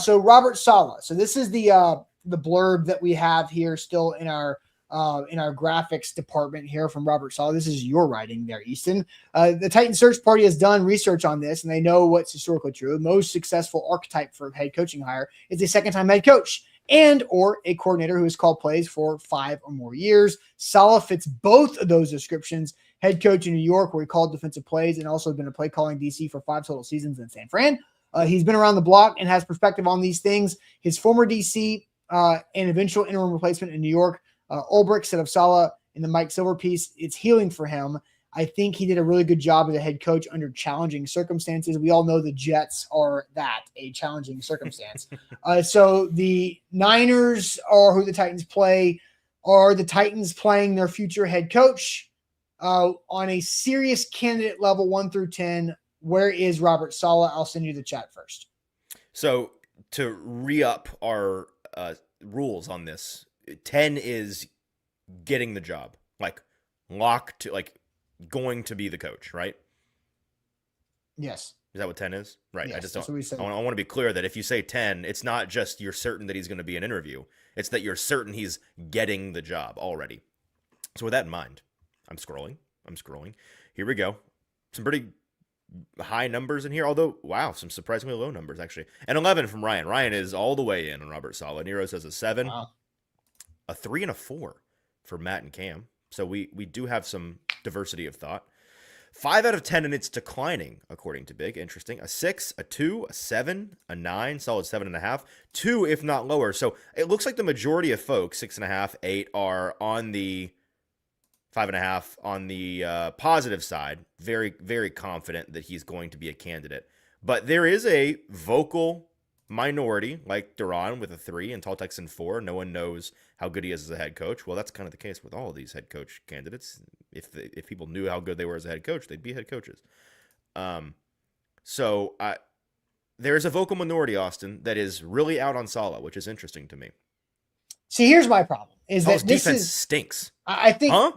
Speaker 1: So Robert Saleh. So this is the blurb that we have here still in our graphics department here from Robert Saleh. This is your writing there, Easton. The Titan search party has done research on this, and they know what's historically true. The most successful archetype for a head coaching hire is a second-time head coach and or a coordinator who has called plays for 5 or more years. Saleh fits both of those descriptions. Head coach in New York, where he called defensive plays, and also been a play calling DC for 5 total seasons in San Fran. He's been around the block and has perspective on these things. His former DC and eventual interim replacement in New York, Ulbrich, said of Saleh in the Mike Silver piece, it's healing for him. I think he did a really good job as a head coach under challenging circumstances. We all know the Jets are a challenging circumstance. So the Niners are who the Titans play. Are the Titans playing their future head coach? On a serious candidate level 1 through 10, where is Robert Saleh? I'll send you the chat first.
Speaker 2: So to re-up our rules on this, 10 is getting the job, like locked to, like going to be the coach, right?
Speaker 1: Yes.
Speaker 2: Is that what 10 is? Right.
Speaker 1: Yes,
Speaker 2: I just don't.
Speaker 1: I
Speaker 2: want to be clear that if you say 10, it's not just you're certain that he's going to be an interview. It's that you're certain he's getting the job already. So with that in mind, I'm scrolling. Here we go. Some pretty high numbers in here, although, wow, some surprisingly low numbers, actually. And 11 from Ryan. Ryan is all the way in on Robert Saleh. Nero says a 7. Wow. A 3 and a 4 for Matt and Cam. So we do have some diversity of thought. 5 out of 10, and it's declining, according to Big. Interesting. A 6, a 2, a 7, a 9, solid 7.5. 2, if not lower. So it looks like the majority of folks, 6.5, 8, are on the 5.5 on the positive side. Very, very confident that he's going to be a candidate. But there is a vocal minority, like Duran with a 3 and Tall Texan 4. No one knows how good he is as a head coach. Well, that's kind of the case with all of these head coach candidates. If people knew how good they were as a head coach, they'd be head coaches. So there's a vocal minority, Austin, that is really out on Saleh, which is interesting to me.
Speaker 1: See, here's my problem: is
Speaker 2: Saleh's
Speaker 1: that this
Speaker 2: defense stinks.
Speaker 1: I think.
Speaker 2: Huh?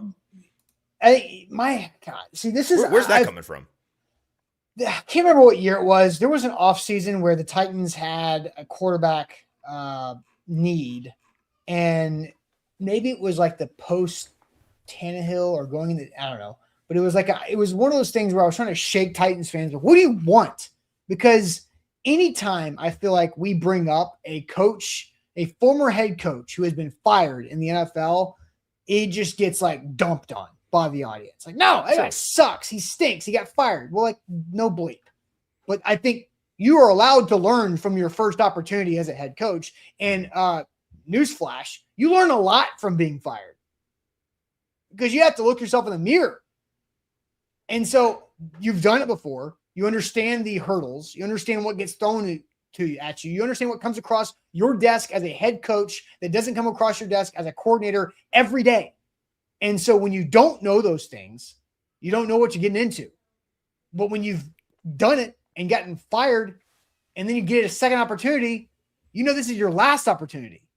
Speaker 1: My God. See, this is
Speaker 2: where's that coming from?
Speaker 1: I can't remember what year it was. There was an offseason where the Titans had a quarterback need, and maybe it was like the post Tannehill or going in I don't know. But it was like it was one of those things where I was trying to shake Titans fans. What do you want? Because anytime I feel like we bring up a coach, a former head coach who has been fired in the NFL, it just gets like dumped on by the audience. Like, no, that guy sucks. He stinks. He got fired. Well, like, no bleep. But I think you are allowed to learn from your first opportunity as a head coach. And newsflash, you learn a lot from being fired because you have to look yourself in the mirror. And so you've done it before. You understand the hurdles. You understand what gets thrown at you. You understand what comes across your desk as a head coach that doesn't come across your desk as a coordinator every day. And so when you don't know those things, you don't know what you're getting into. But when you've done it and gotten fired, and then you get a second opportunity, you know this is your last opportunity.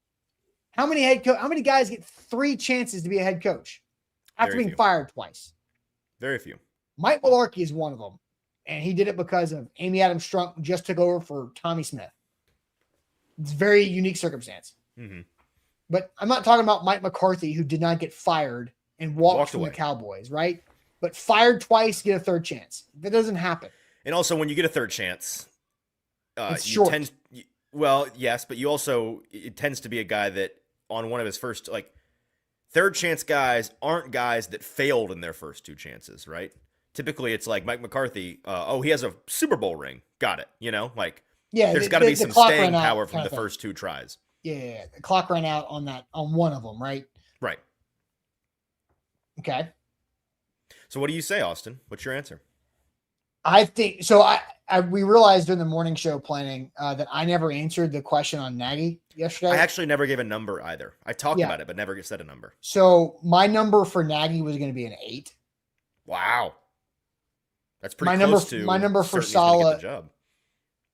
Speaker 1: How many guys get 3 chances to be a head coach after being fired twice?
Speaker 2: Very few.
Speaker 1: Mike Mularkey is one of them. And he did it because of Amy Adams Strunk just took over for Tommy Smith. It's a very unique circumstance. Mm-hmm. But I'm not talking about Mike McCarthy, who did not get fired and walked from away. The Cowboys, right? But fired twice, get a third chance. That doesn't happen.
Speaker 2: And also, when you get a third chance,
Speaker 1: it's short.
Speaker 2: Well, yes, but it tends to be a guy that on one of his first, like, third chance guys aren't guys that failed in their first 2 chances, right? Typically, it's like Mike McCarthy. He has a Super Bowl ring. Got it. There's got to be some staying power from the first 2 tries.
Speaker 1: Yeah. The clock ran out on one of them, right?
Speaker 2: Right.
Speaker 1: Okay.
Speaker 2: So what do you say, Austin? What's your answer?
Speaker 1: I think so. We realized during the morning show planning that I never answered the question on Nagy yesterday.
Speaker 2: I actually never gave a number either. I talked about it, but never said a number.
Speaker 1: So my number for Nagy was going to be an 8.
Speaker 2: Wow, that's pretty close to
Speaker 1: my number for Saleh.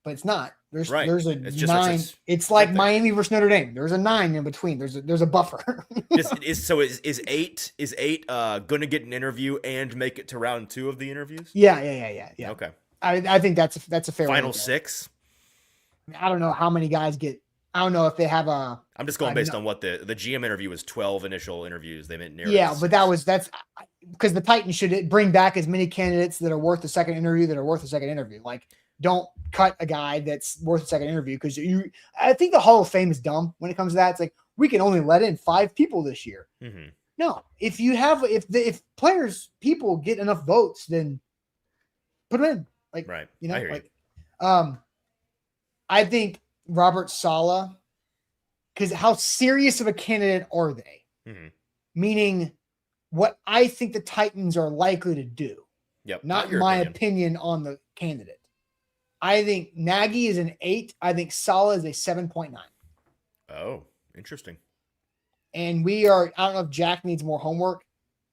Speaker 1: But it's not. There's a 9. It's like Miami versus Notre Dame. There's a 9 in between. There's a buffer.
Speaker 2: is 8 gonna get an interview and make it to round 2 of the interviews?
Speaker 1: Yeah.
Speaker 2: Okay.
Speaker 1: I think that's a fair
Speaker 2: final 6.
Speaker 1: I don't know how many guys get. I don't know if they have a.
Speaker 2: I'm just going based on what the GM interview was. 12 initial interviews. They meant near.
Speaker 1: Yeah, but that's because the Titans should bring back as many candidates that are worth a second interview Like, don't cut a guy that's worth a second interview because I think the Hall of Fame is dumb when it comes to that. It's like we can only let in 5 people this year.
Speaker 2: Mm-hmm.
Speaker 1: No, if people get enough votes, then put them in. Like,
Speaker 2: right.
Speaker 1: I think Robert Saleh, because how serious of a candidate are they?
Speaker 2: Mm-hmm.
Speaker 1: Meaning what I think the Titans are likely to do.
Speaker 2: Yep.
Speaker 1: Not my opinion on the candidate. I think Nagy is an 8. I think Saleh is a 7.9.
Speaker 2: Oh, interesting.
Speaker 1: And I don't know if Jack needs more homework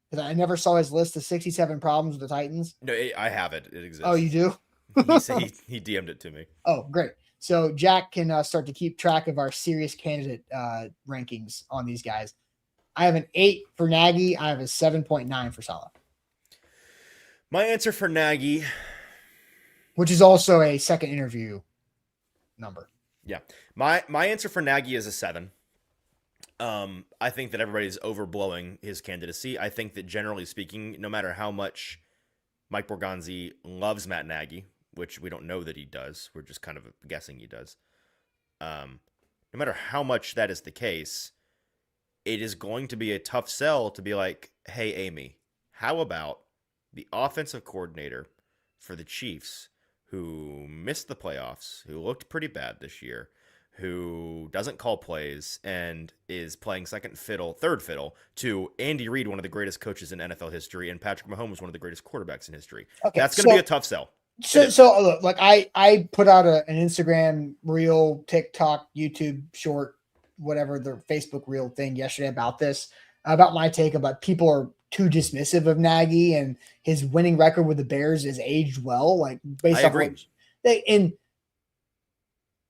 Speaker 1: because I never saw his list of 67 problems with the Titans.
Speaker 2: No, I have it. It exists.
Speaker 1: Oh, you do?
Speaker 2: he DM'd it to me.
Speaker 1: Oh, great. So Jack can start to keep track of our serious candidate rankings on these guys. I have an 8 for Nagy. I have a 7.9 for Saleh.
Speaker 2: My answer for Nagy,
Speaker 1: which is also a second interview number.
Speaker 2: Yeah. My answer for Nagy is a 7. I think that everybody's overblowing his candidacy. I think that generally speaking, no matter how much Mike Borgonzi loves Matt Nagy, which we don't know that he does, we're just kind of guessing he does. No matter how much that is the case, it is going to be a tough sell to be like, hey, Amy, how about the offensive coordinator for the Chiefs who missed the playoffs, who looked pretty bad this year, who doesn't call plays and is playing third fiddle to Andy Reid, one of the greatest coaches in NFL history, and Patrick Mahomes, one of the greatest quarterbacks in history. Okay, that's going to be a tough sell.
Speaker 1: So look, like I put out an Instagram reel, TikTok, YouTube short, whatever, the Facebook reel thing yesterday about my take about people are too dismissive of Nagy and his winning record with the Bears is aged well, like based off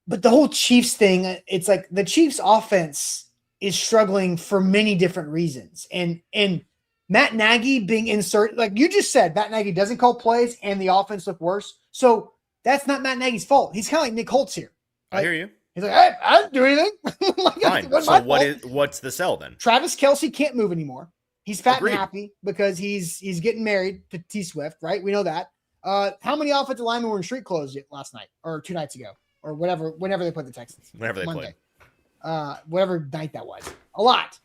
Speaker 1: but the whole Chiefs thing, it's like the Chiefs offense is struggling for many different reasons. And Matt Nagy being inserted, like you just said, Matt Nagy doesn't call plays and the offense look worse. So that's not Matt Nagy's fault. He's kind of like Nick Holtz here.
Speaker 2: Right? I hear you.
Speaker 1: He's like, hey, I didn't do anything.
Speaker 2: Fine. So what's the sell then?
Speaker 1: Travis Kelce can't move anymore. He's fat and happy because he's getting married to T Swift, right? We know that. How many offensive linemen were in street clothes last night or 2 nights ago or whenever they played the Texans?
Speaker 2: Whenever they played.
Speaker 1: Whatever night that was. A lot.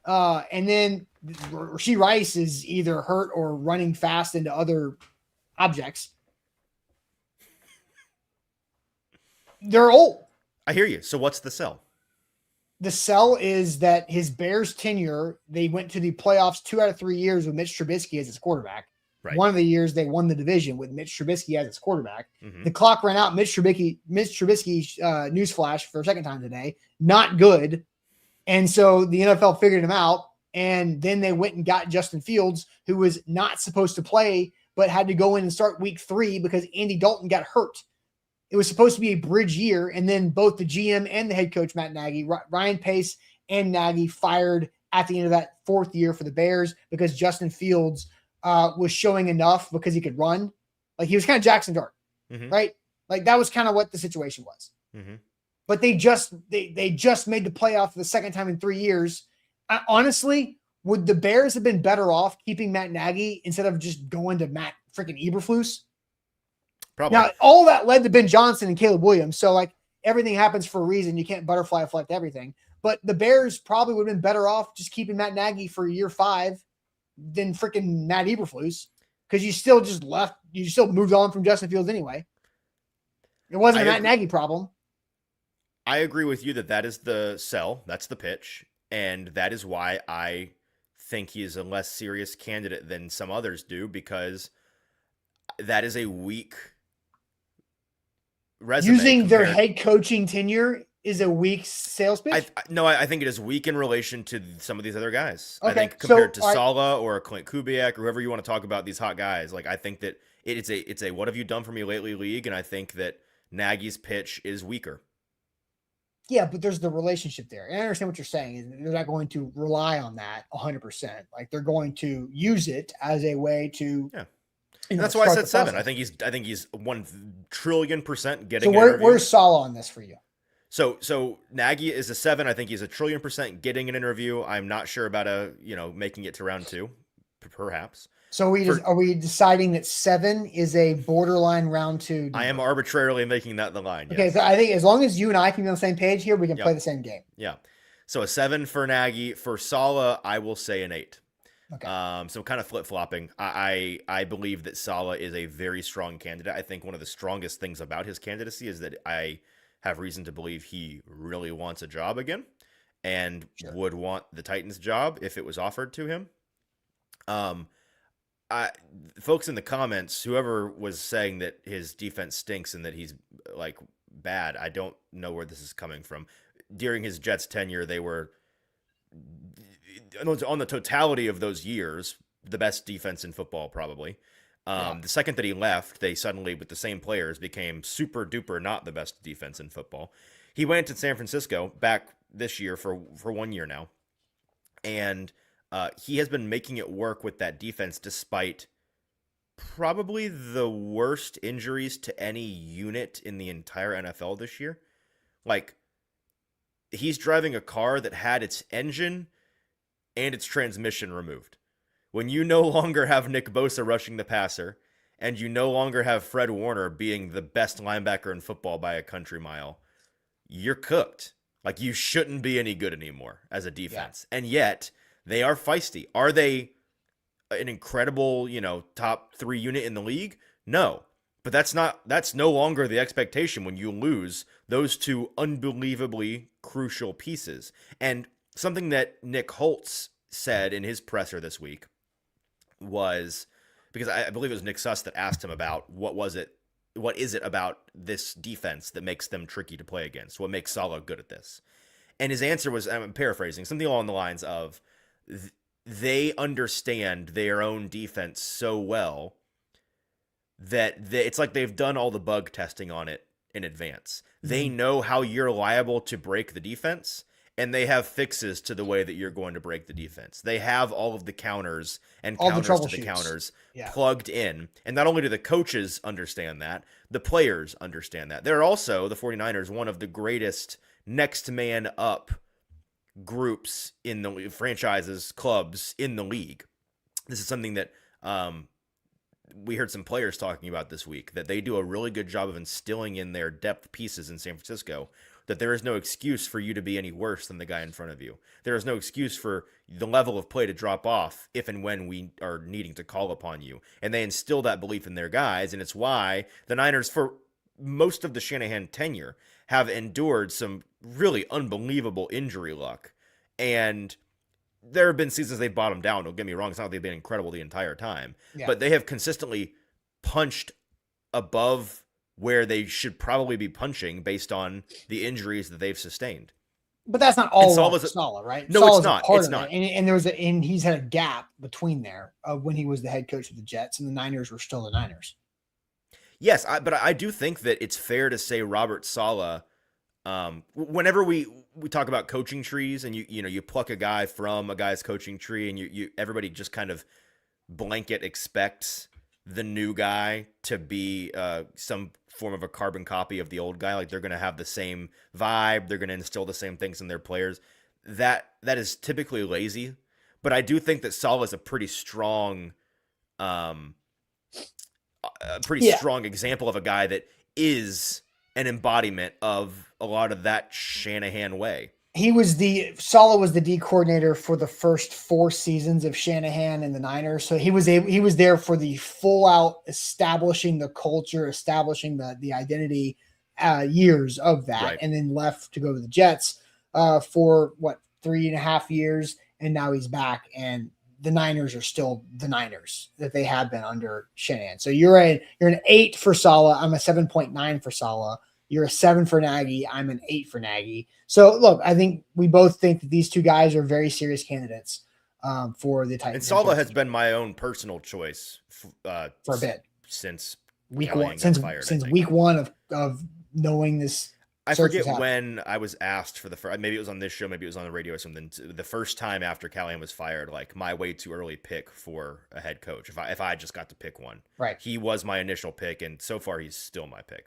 Speaker 1: And then Rashee Rice is either hurt or running fast into other objects. They're old.
Speaker 2: I hear you. So what's the sell?
Speaker 1: The sell is that his Bears tenure, they went to the playoffs 2 out of 3 years with Mitch Trubisky as his quarterback. Right. One of the years they won the division with Mitch Trubisky as his quarterback. Mm-hmm. The clock ran out. Mitch Trubisky, newsflash for a second time today, not good. And so the NFL figured him out. And then they went and got Justin Fields, who was not supposed to play, but had to go in and start week 3 because Andy Dalton got hurt. It was supposed to be a bridge year, and then both the GM and the head coach, Matt Nagy, Ryan Pace and Nagy, fired at the end of that 4th year for the Bears because Justin Fields was showing enough because he could run. Like, he was kind of Jackson Dart, mm-hmm. right? Like, that was kind of what the situation was. Mm-hmm. But they just made the playoff for the second time in 3 years. Honestly, would the Bears have been better off keeping Matt Nagy instead of just going to Matt freaking Eberflus?
Speaker 2: Probably.
Speaker 1: Now, all that led to Ben Johnson and Caleb Williams. So, like, everything happens for a reason. You can't butterfly effect everything. But the Bears probably would have been better off just keeping Matt Nagy for year 5 than freaking Matt Eberflus because you still just left. You still moved on from Justin Fields anyway. It wasn't a Matt Nagy problem.
Speaker 2: I agree with you that is the sell. That's the pitch. And that is why I think he is a less serious candidate than some others do, because that is a weak resume.
Speaker 1: Using their head coaching tenure is a weak sales pitch?
Speaker 2: I think it is weak in relation to some of these other guys.
Speaker 1: Okay,
Speaker 2: I think compared to Saleh or Clint Kubiak or whoever you want to talk about, these hot guys, like I think that it's a what have you done for me lately league, and I think that Nagy's pitch is weaker.
Speaker 1: Yeah, but there's the relationship there. And I understand what you're saying. They're not going to rely on that 100%. Like they're going to use it as a way to.
Speaker 2: Yeah. And that's why I said 7. I think he's 1,000,000,000,000% getting.
Speaker 1: So where's Saleh on this for you?
Speaker 2: So Nagy is a 7. I think he's 1,000,000,000% getting an interview. I'm not sure about making it to round 2, perhaps.
Speaker 1: So are we deciding that 7 is a borderline round 2?
Speaker 2: I am arbitrarily making that the line.
Speaker 1: Okay, yes. So I think as long as you and I can be on the same page here, we can play the same game.
Speaker 2: Yeah. So a 7 for Nagy. For Saleh, I will say an 8.
Speaker 1: Okay.
Speaker 2: So kind of flip-flopping. I believe that Saleh is a very strong candidate. I think one of the strongest things about his candidacy is that I have reason to believe he really wants a job again and would want the Titans job if it was offered to him. Folks in the comments, whoever was saying that his defense stinks and that he's like bad, I don't know where this is coming from. During his Jets tenure, they were, on the totality of those years, the best defense in football, probably. The second that he left, they suddenly, with the same players, became super duper not the best defense in football. He went to San Francisco back this year for 1 year now, and he has been making it work with that defense despite probably the worst injuries to any unit in the entire NFL this year. Like, he's driving a car that had its engine and its transmission removed. When you no longer have Nick Bosa rushing the passer, and you no longer have Fred Warner being the best linebacker in football by a country mile, you're cooked. Like, you shouldn't be any good anymore as a defense. Yeah. And yet, they are feisty. Are they an incredible, top 3 unit in the league? No. But that's no longer the expectation when you lose those 2 unbelievably crucial pieces. And something that Nick Holtz said in his presser this week was, because I believe it was Nick Suss that asked him about what is it about this defense that makes them tricky to play against? What makes Saleh good at this? And his answer was, I'm paraphrasing, something along the lines of, they understand their own defense so well that it's like they've done all the bug testing on it in advance. Mm-hmm. They know how you're liable to break the defense, and they have fixes to the way that you're going to break the defense. They have all of the counters and all counters to the counters plugged in. And not only do the coaches understand that, the players understand that. They're also, the 49ers, one of the greatest next man up groups in the franchises, clubs in the league. This is something that we heard some players talking about this week, that they do a really good job of instilling in their depth pieces in San Francisco, that there is no excuse for you to be any worse than the guy in front of you. There is no excuse for the level of play to drop off if and when we are needing to call upon you. And they instill that belief in their guys, and it's why the Niners, for most of the Shanahan tenure, have endured some really unbelievable injury luck. And there have been seasons they've bottomed down. Don't get me wrong. It's not like they've been incredible the entire time. Yeah. But they have consistently punched above where they should probably be punching based on the injuries that they've sustained.
Speaker 1: But that's not all Saleh, right?
Speaker 2: No,
Speaker 1: Saleh's
Speaker 2: it's not. It's not.
Speaker 1: And he's had a gap between there when he was the head coach of the Jets and the Niners were still the Niners.
Speaker 2: Yes, but I do think that it's fair to say Robert Saleh, whenever we talk about coaching trees and you pluck a guy from a guy's coaching tree and you everybody just kind of blanket expects the new guy to be some form of a carbon copy of the old guy. Like they're going to have the same vibe. They're going to instill the same things in their players. That is typically lazy, but I do think that Saleh is a pretty strong, strong example of a guy that is an embodiment of a lot of that Shanahan way.
Speaker 1: Saleh was the D coordinator for the first 4 seasons of Shanahan and the Niners. So he was there for the full out establishing the culture, establishing the identity years of that,
Speaker 2: right.
Speaker 1: and then left to go to the Jets for 3.5 years, and now he's back, and the Niners are still the Niners that they have been under Shanahan. So you're an 8 for Saleh. I'm a 7.9 for Saleh. You're a 7 for Nagy. I'm an 8 for Nagy. So look, I think we both think that these two guys are very serious candidates for the Titans.
Speaker 2: And Saleh has been my own personal choice
Speaker 1: for a bit
Speaker 2: since
Speaker 1: week one. Since week one of knowing this.
Speaker 2: I forget when I was asked for the first, maybe it was on this show, maybe it was on the radio or something. The first time after Callahan was fired, like my way too early pick for a head coach. If I just got to pick one,
Speaker 1: right?
Speaker 2: He was my initial pick, and so far he's still my pick.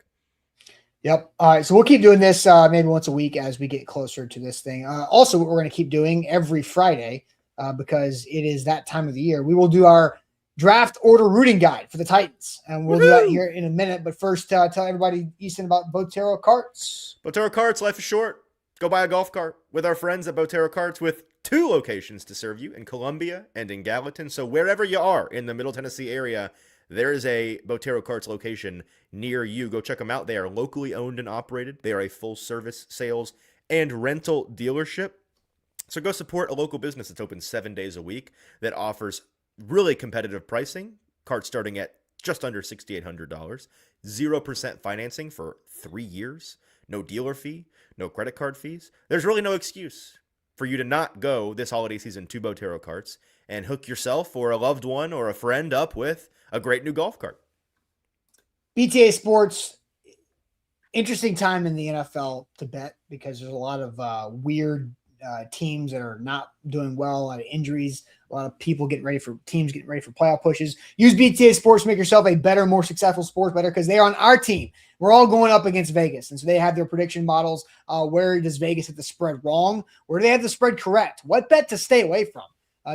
Speaker 1: Yep. All right. So we'll keep doing this maybe once a week as we get closer to this thing. Also, what we're going to keep doing every Friday because it is that time of the year, we will do our draft order rooting guide for the Titans, and we'll do that here in a minute. But first, tell everybody, Easton, about Botero Carts.
Speaker 2: Botero Carts, life is short. Go buy a golf cart with our friends at Botero Carts, with 2 locations to serve you in Columbia and in Gallatin. So wherever you are in the Middle Tennessee area, there is a Botero Carts location near you. Go check them out. They are locally owned and operated. They are a full-service sales and rental dealership. So go support a local business that's open 7 days a week that offers really competitive pricing. Carts starting at just under $6,800. 0% financing for 3 years. No dealer fee. No credit card fees. There's really no excuse for you to not go this holiday season to Botero Carts and hook yourself or a loved one or a friend up with a great new golf cart.
Speaker 1: BTA Sports, interesting time in the NFL to bet because there's a lot of weird teams that are not doing well, a lot of injuries, a lot of people getting ready for playoff pushes. Use BTA Sports to make yourself a better, more successful sports bettor because they are on our team. We're all going up against Vegas, and so they have their prediction models. Where does Vegas hit the spread wrong? Where do they have the spread correct? What bet to stay away from?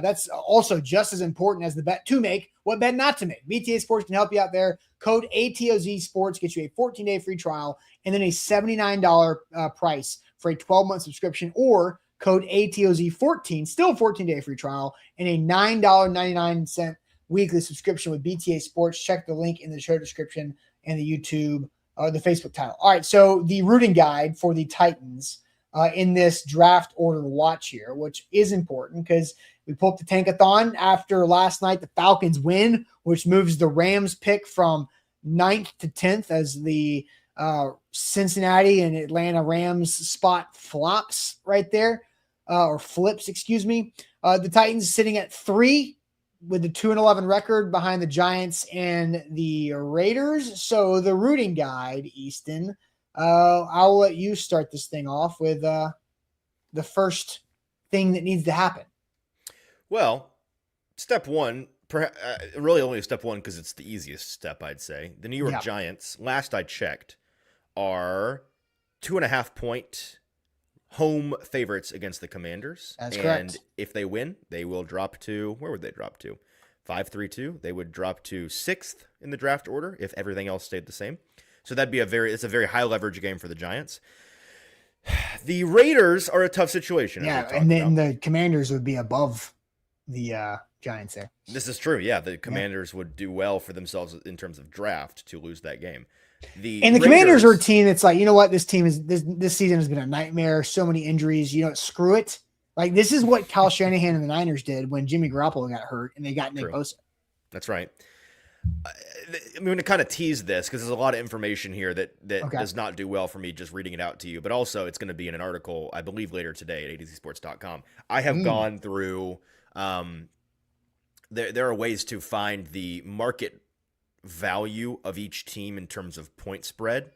Speaker 1: That's also just as important as the bet to make, what bet not to make. BTA Sports can help you out there. Code ATOZSports gets you a 14-day free trial and then a $79 price for a 12-month subscription, or code ATOZ14, still 14-day free trial, and a $9.99 weekly subscription with BTA Sports. Check the link in the show description and the YouTube, the Facebook title. All right, so the rooting guide for the Titans in this draft order watch here, which is important because we pulled up the Tankathon after last night, the Falcons win, which moves the Rams pick from 9th to 10th as the Cincinnati and Atlanta Rams spot flops right there, or flips, excuse me. The Titans sitting at 3 with the 2-11 record behind the Giants and the Raiders. So the rooting guide, Easton, I'll let you start this thing off with the first thing that needs to happen.
Speaker 2: Well, step one, really only step one because it's the easiest step, I'd say. The New York Giants, last I checked, are 2.5-point home favorites against the Commanders.
Speaker 1: That's correct.
Speaker 2: And if they win, they will drop to, where would they drop to? 5-3-2. They would drop to 6th in the draft order if everything else stayed the same. So that'd be it's a very high leverage game for the Giants. The Raiders are a tough situation.
Speaker 1: Yeah, and then the Commanders would be above the Giants there.
Speaker 2: This is true. Yeah, the Commanders would do well for themselves in terms of draft to lose that game. The
Speaker 1: Commanders are a team that's like, you know what, this team is this season has been a nightmare. So many injuries. You know, screw it. Like, this is what Kyle Shanahan and the Niners did when Jimmy Garoppolo got hurt and they got Nick Bosa.
Speaker 2: That's right. I'm going to kind of tease this because there's a lot of information here that does not do well for me just reading it out to you, but also it's going to be in an article, I believe, later today at AtoZSports.com. I have gone through there are ways to find the market value of each team in terms of point spread,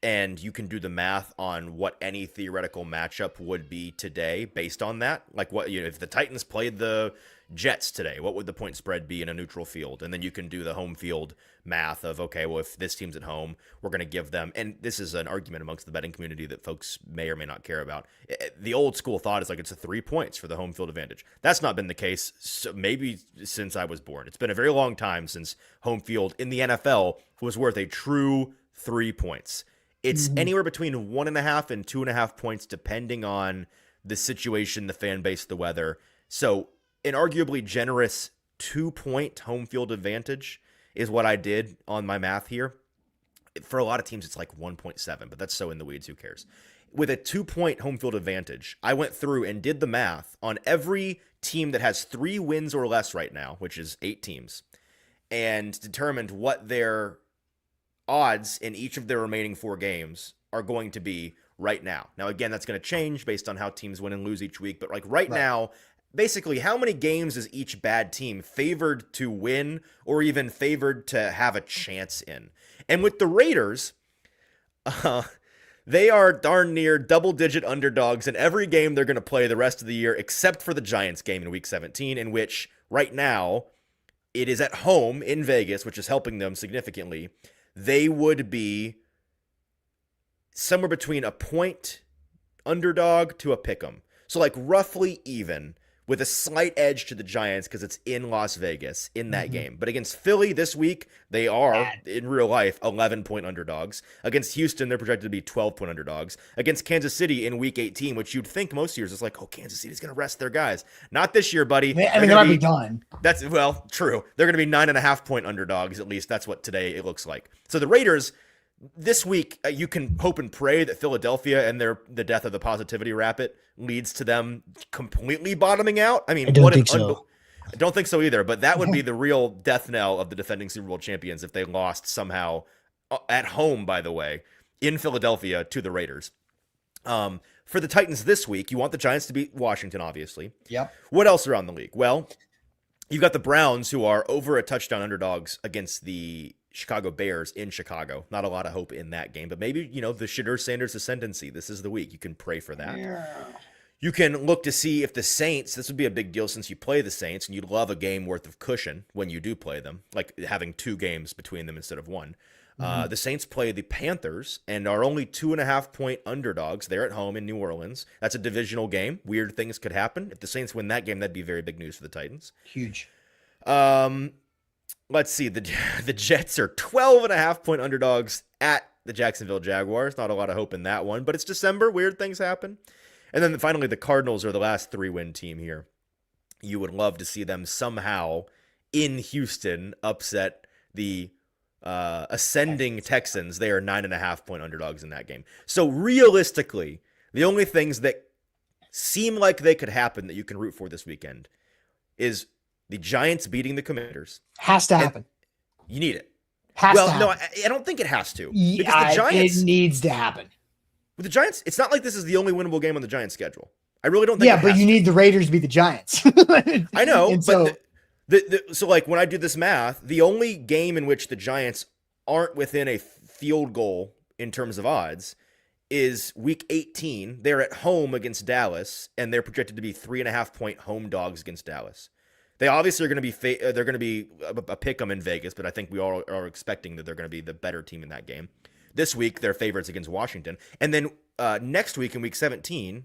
Speaker 2: and you can do the math on what any theoretical matchup would be today based on that. Like, what, you know, if the Titans played the Jets today, what would the point spread be in a neutral field? And then you can do the home field math of, okay, well, if this team's at home, we're going to give them, and this is an argument amongst the betting community that folks may or may not care about. The old school thought is like it's a 3 points for the home field advantage. That's not been the case, so maybe since I was born. It's been a very long time since home field in the NFL was worth a true 3 points. It's anywhere between 1.5 and 2.5 points, depending on the situation, the fan base, the weather. So an arguably generous 2-point home field advantage is what I did on my math here. for a lot of teams, it's like 1.7, but that's so in the weeds. Who cares? With a 2-point home field advantage, I went through and did the math on every team that has 3 wins or less right now, which is 8 teams, and determined what their odds in each of their remaining 4 games are going to be right now. Now, again, that's going to change based on how teams win and lose each week, but like right now, basically, how many games is each bad team favored to win or even favored to have a chance in? And with the Raiders, they are darn near double-digit underdogs in every game they're going to play the rest of the year, except for the Giants game in Week 17, in which right now it is at home in Vegas, which is helping them significantly. They would be somewhere between a point underdog to a pick'em. So like roughly even, with a slight edge to the Giants because it's in Las Vegas in that game. But against Philly this week, they are, in real life, 11-point underdogs. Against Houston, they're projected to be 12-point underdogs. Against Kansas City in Week 18, which you'd think most years is like, oh, Kansas City's going to rest their guys. Not this year, buddy.
Speaker 1: I mean, they might be done.
Speaker 2: That's, well, true. They're going to be 9.5-point underdogs, at least. That's what today it looks like. So the Raiders, this week, you can hope and pray that Philadelphia and the death of the positivity rapid leads to them completely bottoming out. I mean,
Speaker 1: I don't think so.
Speaker 2: I don't think so either, but that would be the real death knell of the defending Super Bowl champions if they lost somehow at home, by the way, in Philadelphia to the Raiders. For the Titans this week, you want the Giants to beat Washington, obviously.
Speaker 1: Yep.
Speaker 2: What else around the league? Well, you've got the Browns, who are over a touchdown underdogs against the Chicago Bears in Chicago. Not a lot of hope in that game, but maybe, the Shedeur Sanders ascendancy. This is the week. You can pray for that. Yeah. You can look to see if the Saints, this would be a big deal since you play the Saints, and you'd love a game worth of cushion when you do play them, like having 2 games between them instead of 1. The Saints play the Panthers and are only 2.5-point underdogs. They're at home in New Orleans. That's a divisional game. Weird things could happen. If the Saints win that game, that'd be very big news for the Titans.
Speaker 1: Huge.
Speaker 2: Let's see. The Jets are 12.5-point underdogs at the Jacksonville Jaguars. Not a lot of hope in that one, but it's December. Weird things happen. And then finally, the Cardinals are the last 3-win team here. You would love to see them somehow in Houston upset the ascending Texans. They are 9.5-point underdogs in that game. So realistically, the only things that seem like they could happen that you can root for this weekend is the Giants beating the Commanders.
Speaker 1: Has to happen.
Speaker 2: You need it.
Speaker 1: Has to happen.
Speaker 2: No, I don't think it has to. Because the Giants,
Speaker 1: it needs to happen.
Speaker 2: With the Giants, it's not like this is the only winnable game on the Giants' schedule. I really don't think.
Speaker 1: Yeah, but you need the Raiders to beat the Giants.
Speaker 2: I know, but so like when I do this math, the only game in which the Giants aren't within a field goal in terms of odds is Week 18. They're at home against Dallas, and they're projected to be 3.5-point home dogs against Dallas. They obviously are going to be they're going to be a pick 'em in Vegas, but I think we all are expecting that they're going to be the better team in that game. This week, they're favorites against Washington. And then next week in Week 16,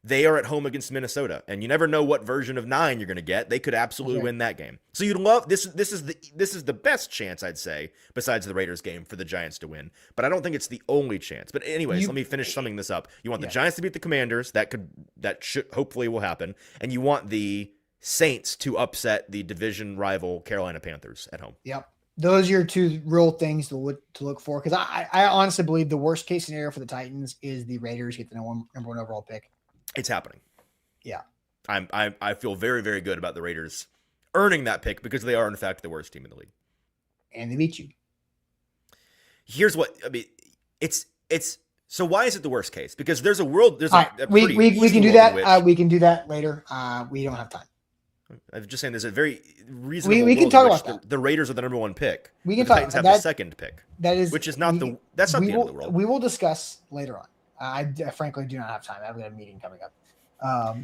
Speaker 2: they are at home against Minnesota. And you never know what version of 9 you're going to get. They could absolutely win that game. So you'd love this is the best chance, I'd say, besides the Raiders game, for the Giants to win. But I don't think it's the only chance. But anyways, let me finish summing this up. You want the Giants to beat the Commanders. That should hopefully will happen. And you want the Saints to upset the division rival Carolina Panthers at home.
Speaker 1: Yep. Those are your 2 real things to look for. Because I honestly believe the worst case scenario for the Titans is the Raiders get the number 1 overall pick.
Speaker 2: It's happening.
Speaker 1: Yeah.
Speaker 2: I feel very, very good about the Raiders earning that pick because they are, in fact, the worst team in the league.
Speaker 1: And they beat you.
Speaker 2: Here's what I mean. It's so why is it the worst case? Because there's a world. There's
Speaker 1: right. We can do that. We can do that later. We don't have time.
Speaker 2: I'm just saying there's a very reasonable
Speaker 1: we can talk about that.
Speaker 2: The Raiders are the number 1 pick.
Speaker 1: We can
Speaker 2: the Titans have the 2nd pick.
Speaker 1: That is,
Speaker 2: which is not that's not the end of the world.
Speaker 1: We will discuss later on. I frankly do not have time. I've got a meeting coming up.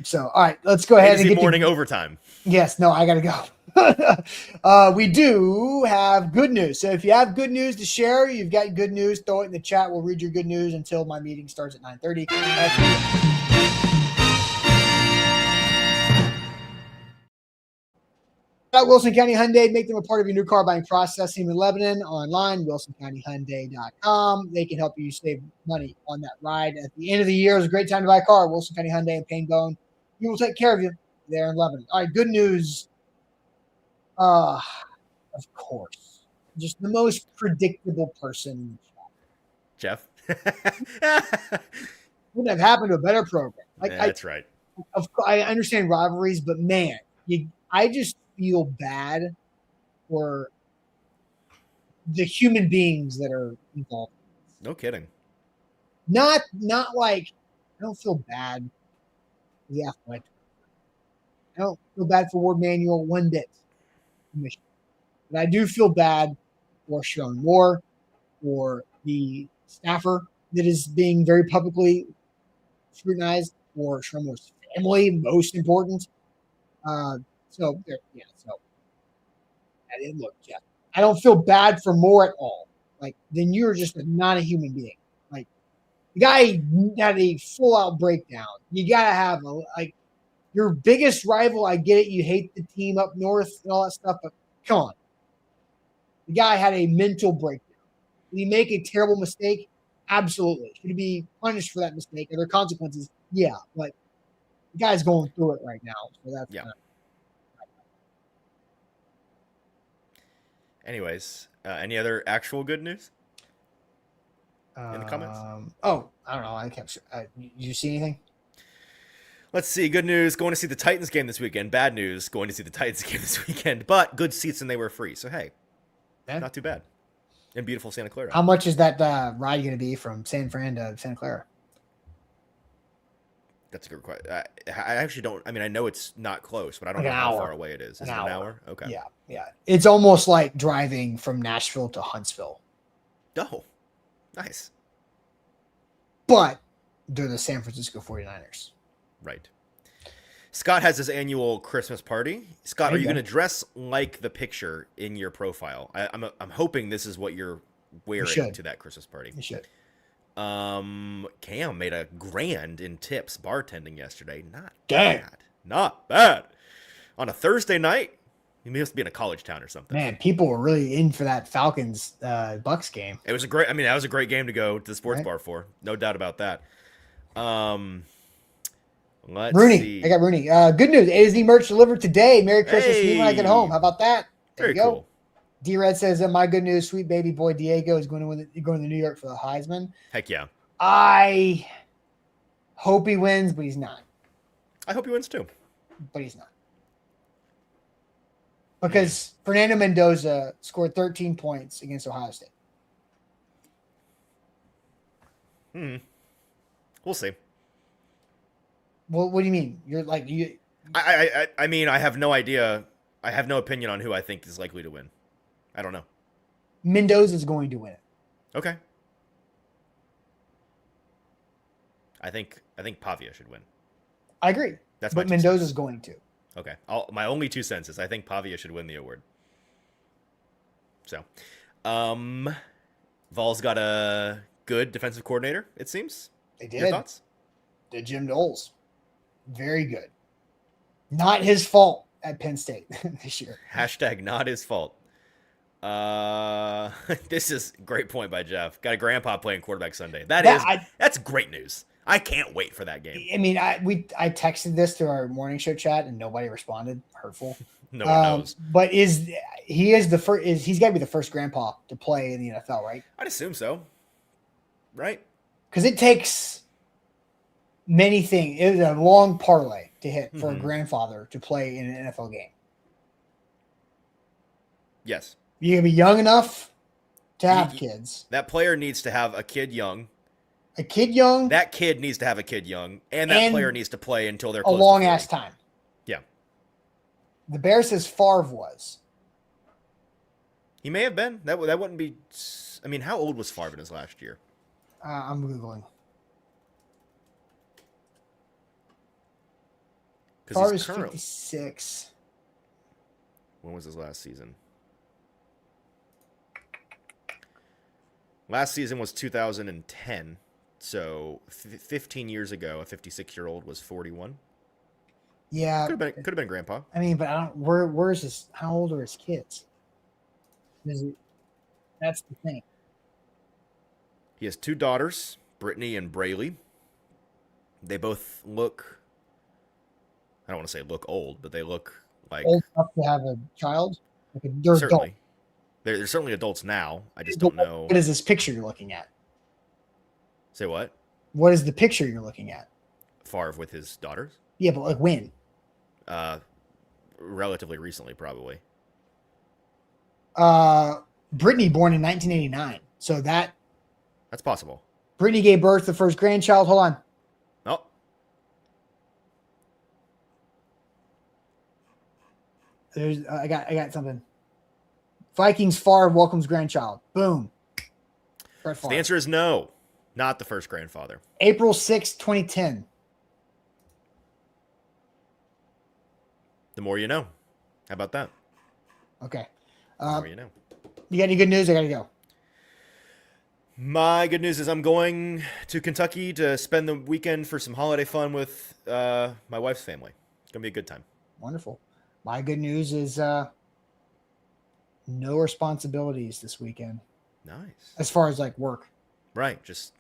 Speaker 1: So all right, let's go ahead and get
Speaker 2: morning overtime.
Speaker 1: Yes, no, I gotta go. We do have good news. So if you have good news to share, you've got good news, throw it in the chat. We'll read your good news until my meeting starts at 9:30. Wilson County Hyundai, make them a part of your new car buying process in Lebanon online, wilsoncountyhyundai.com. They can help you save money on that ride. At the end of the year, it's a great time to buy a car. Wilson County Hyundai and Painbone. We will take care of you there in Lebanon. All right, good news. Of course. just the most predictable person in
Speaker 2: the chat.
Speaker 1: Jeff? Wouldn't have happened to a better program.
Speaker 2: Like, yeah, that's right.
Speaker 1: I understand rivalries, but man, I just feel bad for the human beings that are involved.
Speaker 2: No kidding.
Speaker 1: Not like I don't feel bad for the athletic. I don't feel bad for Ward Manuel one bit. But I do feel bad for Sharon Moore, for the staffer that is being very publicly scrutinized, for Sharon Moore's family, most important. So look, Jeff, I don't feel bad for Moore at all. Like, then you're just not a human being. Like, the guy had a full out breakdown. You gotta have your biggest rival. I get it. You hate the team up north and all that stuff, but come on. The guy had a mental breakdown. Did he make a terrible mistake? Absolutely. Should he be punished for that mistake? Are there consequences? Yeah, but the guy's going through it right now. So that's
Speaker 2: Anyways, any other actual good news in the comments?
Speaker 1: Oh, I don't know. I can't. You see anything?
Speaker 2: Let's see. Good news, going to see the Titans game this weekend. Bad news, going to see the Titans game this weekend. But good seats and they were free. So, hey, not too bad. In beautiful Santa Clara.
Speaker 1: How much is that ride going to be from San Fran to Santa Clara?
Speaker 2: That's a good question. I actually don't. I mean, I know it's not close, but I don't know how far away it is. Is it an hour? Okay.
Speaker 1: Yeah. It's almost like driving from Nashville to Huntsville.
Speaker 2: Oh, nice.
Speaker 1: But they're the San Francisco 49ers.
Speaker 2: Right. Scott has his annual Christmas party. Scott, are you going to dress like the picture in your profile? I'm hoping this is what you're wearing to that Christmas party.
Speaker 1: You should.
Speaker 2: Cam made a grand in tips bartending yesterday. Not bad. On a Thursday night, he must be in a college town or something.
Speaker 1: Man, people were really in for that Falcons Bucks game.
Speaker 2: It was that was a great game to go to the sports bar for. No doubt about that. Let's see.
Speaker 1: I got Rooney. Good news. AZ merch delivered today. Merry Christmas to me when I get home. How about that?
Speaker 2: Very cool.
Speaker 1: D-Red says, my good news, sweet baby boy Diego is going to New York for the Heisman.
Speaker 2: Heck yeah.
Speaker 1: I hope he wins, but he's not.
Speaker 2: I hope he wins too.
Speaker 1: But he's not. Because Fernando Mendoza scored 13 points against Ohio State.
Speaker 2: We'll see.
Speaker 1: Well, what do you mean? You're like you.
Speaker 2: I mean, I have no idea. I have no opinion on who I think is likely to win. I don't know.
Speaker 1: Mendoza is going to win it.
Speaker 2: Okay. I think Pavia should win.
Speaker 1: I agree. But Mendoza's going to.
Speaker 2: Okay. My only 2 cents is I think Pavia should win the award. So, Vol's got a good defensive coordinator, it seems.
Speaker 1: They did.
Speaker 2: Your thoughts?
Speaker 1: Did Jim Knowles. Very good. Not his fault at Penn State this year.
Speaker 2: # not his fault. This is a great point by Jeff. Got a grandpa playing quarterback Sunday. That's great news. I can't wait for that game.
Speaker 1: I mean, I texted this to our morning show chat and nobody responded. Hurtful.
Speaker 2: No one knows.
Speaker 1: But he's got to be the first grandpa to play in the NFL, right?
Speaker 2: I'd assume so. Right?
Speaker 1: Because it takes many things. It was a long parlay to hit for a grandfather to play in an NFL game.
Speaker 2: Yes.
Speaker 1: You gotta be young enough to have kids.
Speaker 2: That player needs to have a kid young.
Speaker 1: A kid young.
Speaker 2: That kid needs to have a kid young, and that player needs to play until they're close
Speaker 1: a long ass time.
Speaker 2: Yeah.
Speaker 1: The Bears says Favre was.
Speaker 2: He may have been. That wouldn't be. I mean, how old was Favre in his last year?
Speaker 1: I'm googling. Favre is 56.
Speaker 2: When was his last season? Last season was 2010. So 15 years ago, a 56-year-old was 41.
Speaker 1: Yeah,
Speaker 2: could have been grandpa.
Speaker 1: I mean, but I don't. Where's his? How old are his kids? That's the thing.
Speaker 2: He has 2 daughters, Brittany and Braylee. They both look. I don't want to say look old, but they look like
Speaker 1: old enough to have a child. Like they're
Speaker 2: certainly. They're certainly adults now. I just don't know.
Speaker 1: What is this picture you're looking at?
Speaker 2: Say what?
Speaker 1: What is the picture you're looking at?
Speaker 2: Favre with his daughters?
Speaker 1: Yeah, but like when?
Speaker 2: Relatively recently, probably.
Speaker 1: Brittany born in 1989. So that's
Speaker 2: possible.
Speaker 1: Brittany gave birth to the first grandchild. Hold on.
Speaker 2: Oh.
Speaker 1: I got something. Vikings Favre welcomes grandchild. Boom.
Speaker 2: So the answer is no. Not the first grandfather.
Speaker 1: April 6, 2010.
Speaker 2: The more you know. How about that?
Speaker 1: Okay.
Speaker 2: The more you know.
Speaker 1: You got any good news? I got to go.
Speaker 2: My good news is I'm going to Kentucky to spend the weekend for some holiday fun with my wife's family. It's going to be a good time.
Speaker 1: Wonderful. My good news is no responsibilities this weekend.
Speaker 2: Nice.
Speaker 1: As far as like work.
Speaker 2: Right. Just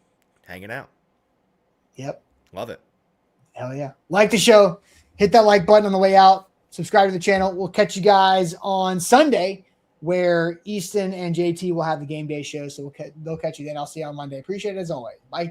Speaker 2: hanging out.
Speaker 1: Yep.
Speaker 2: Love it.
Speaker 1: Hell yeah. Like the show. Hit that like button on the way out. Subscribe to the channel. We'll catch you guys on Sunday where Easton and JT will have the game day show. So they'll catch you then. I'll see you on Monday. Appreciate it as always. Bye.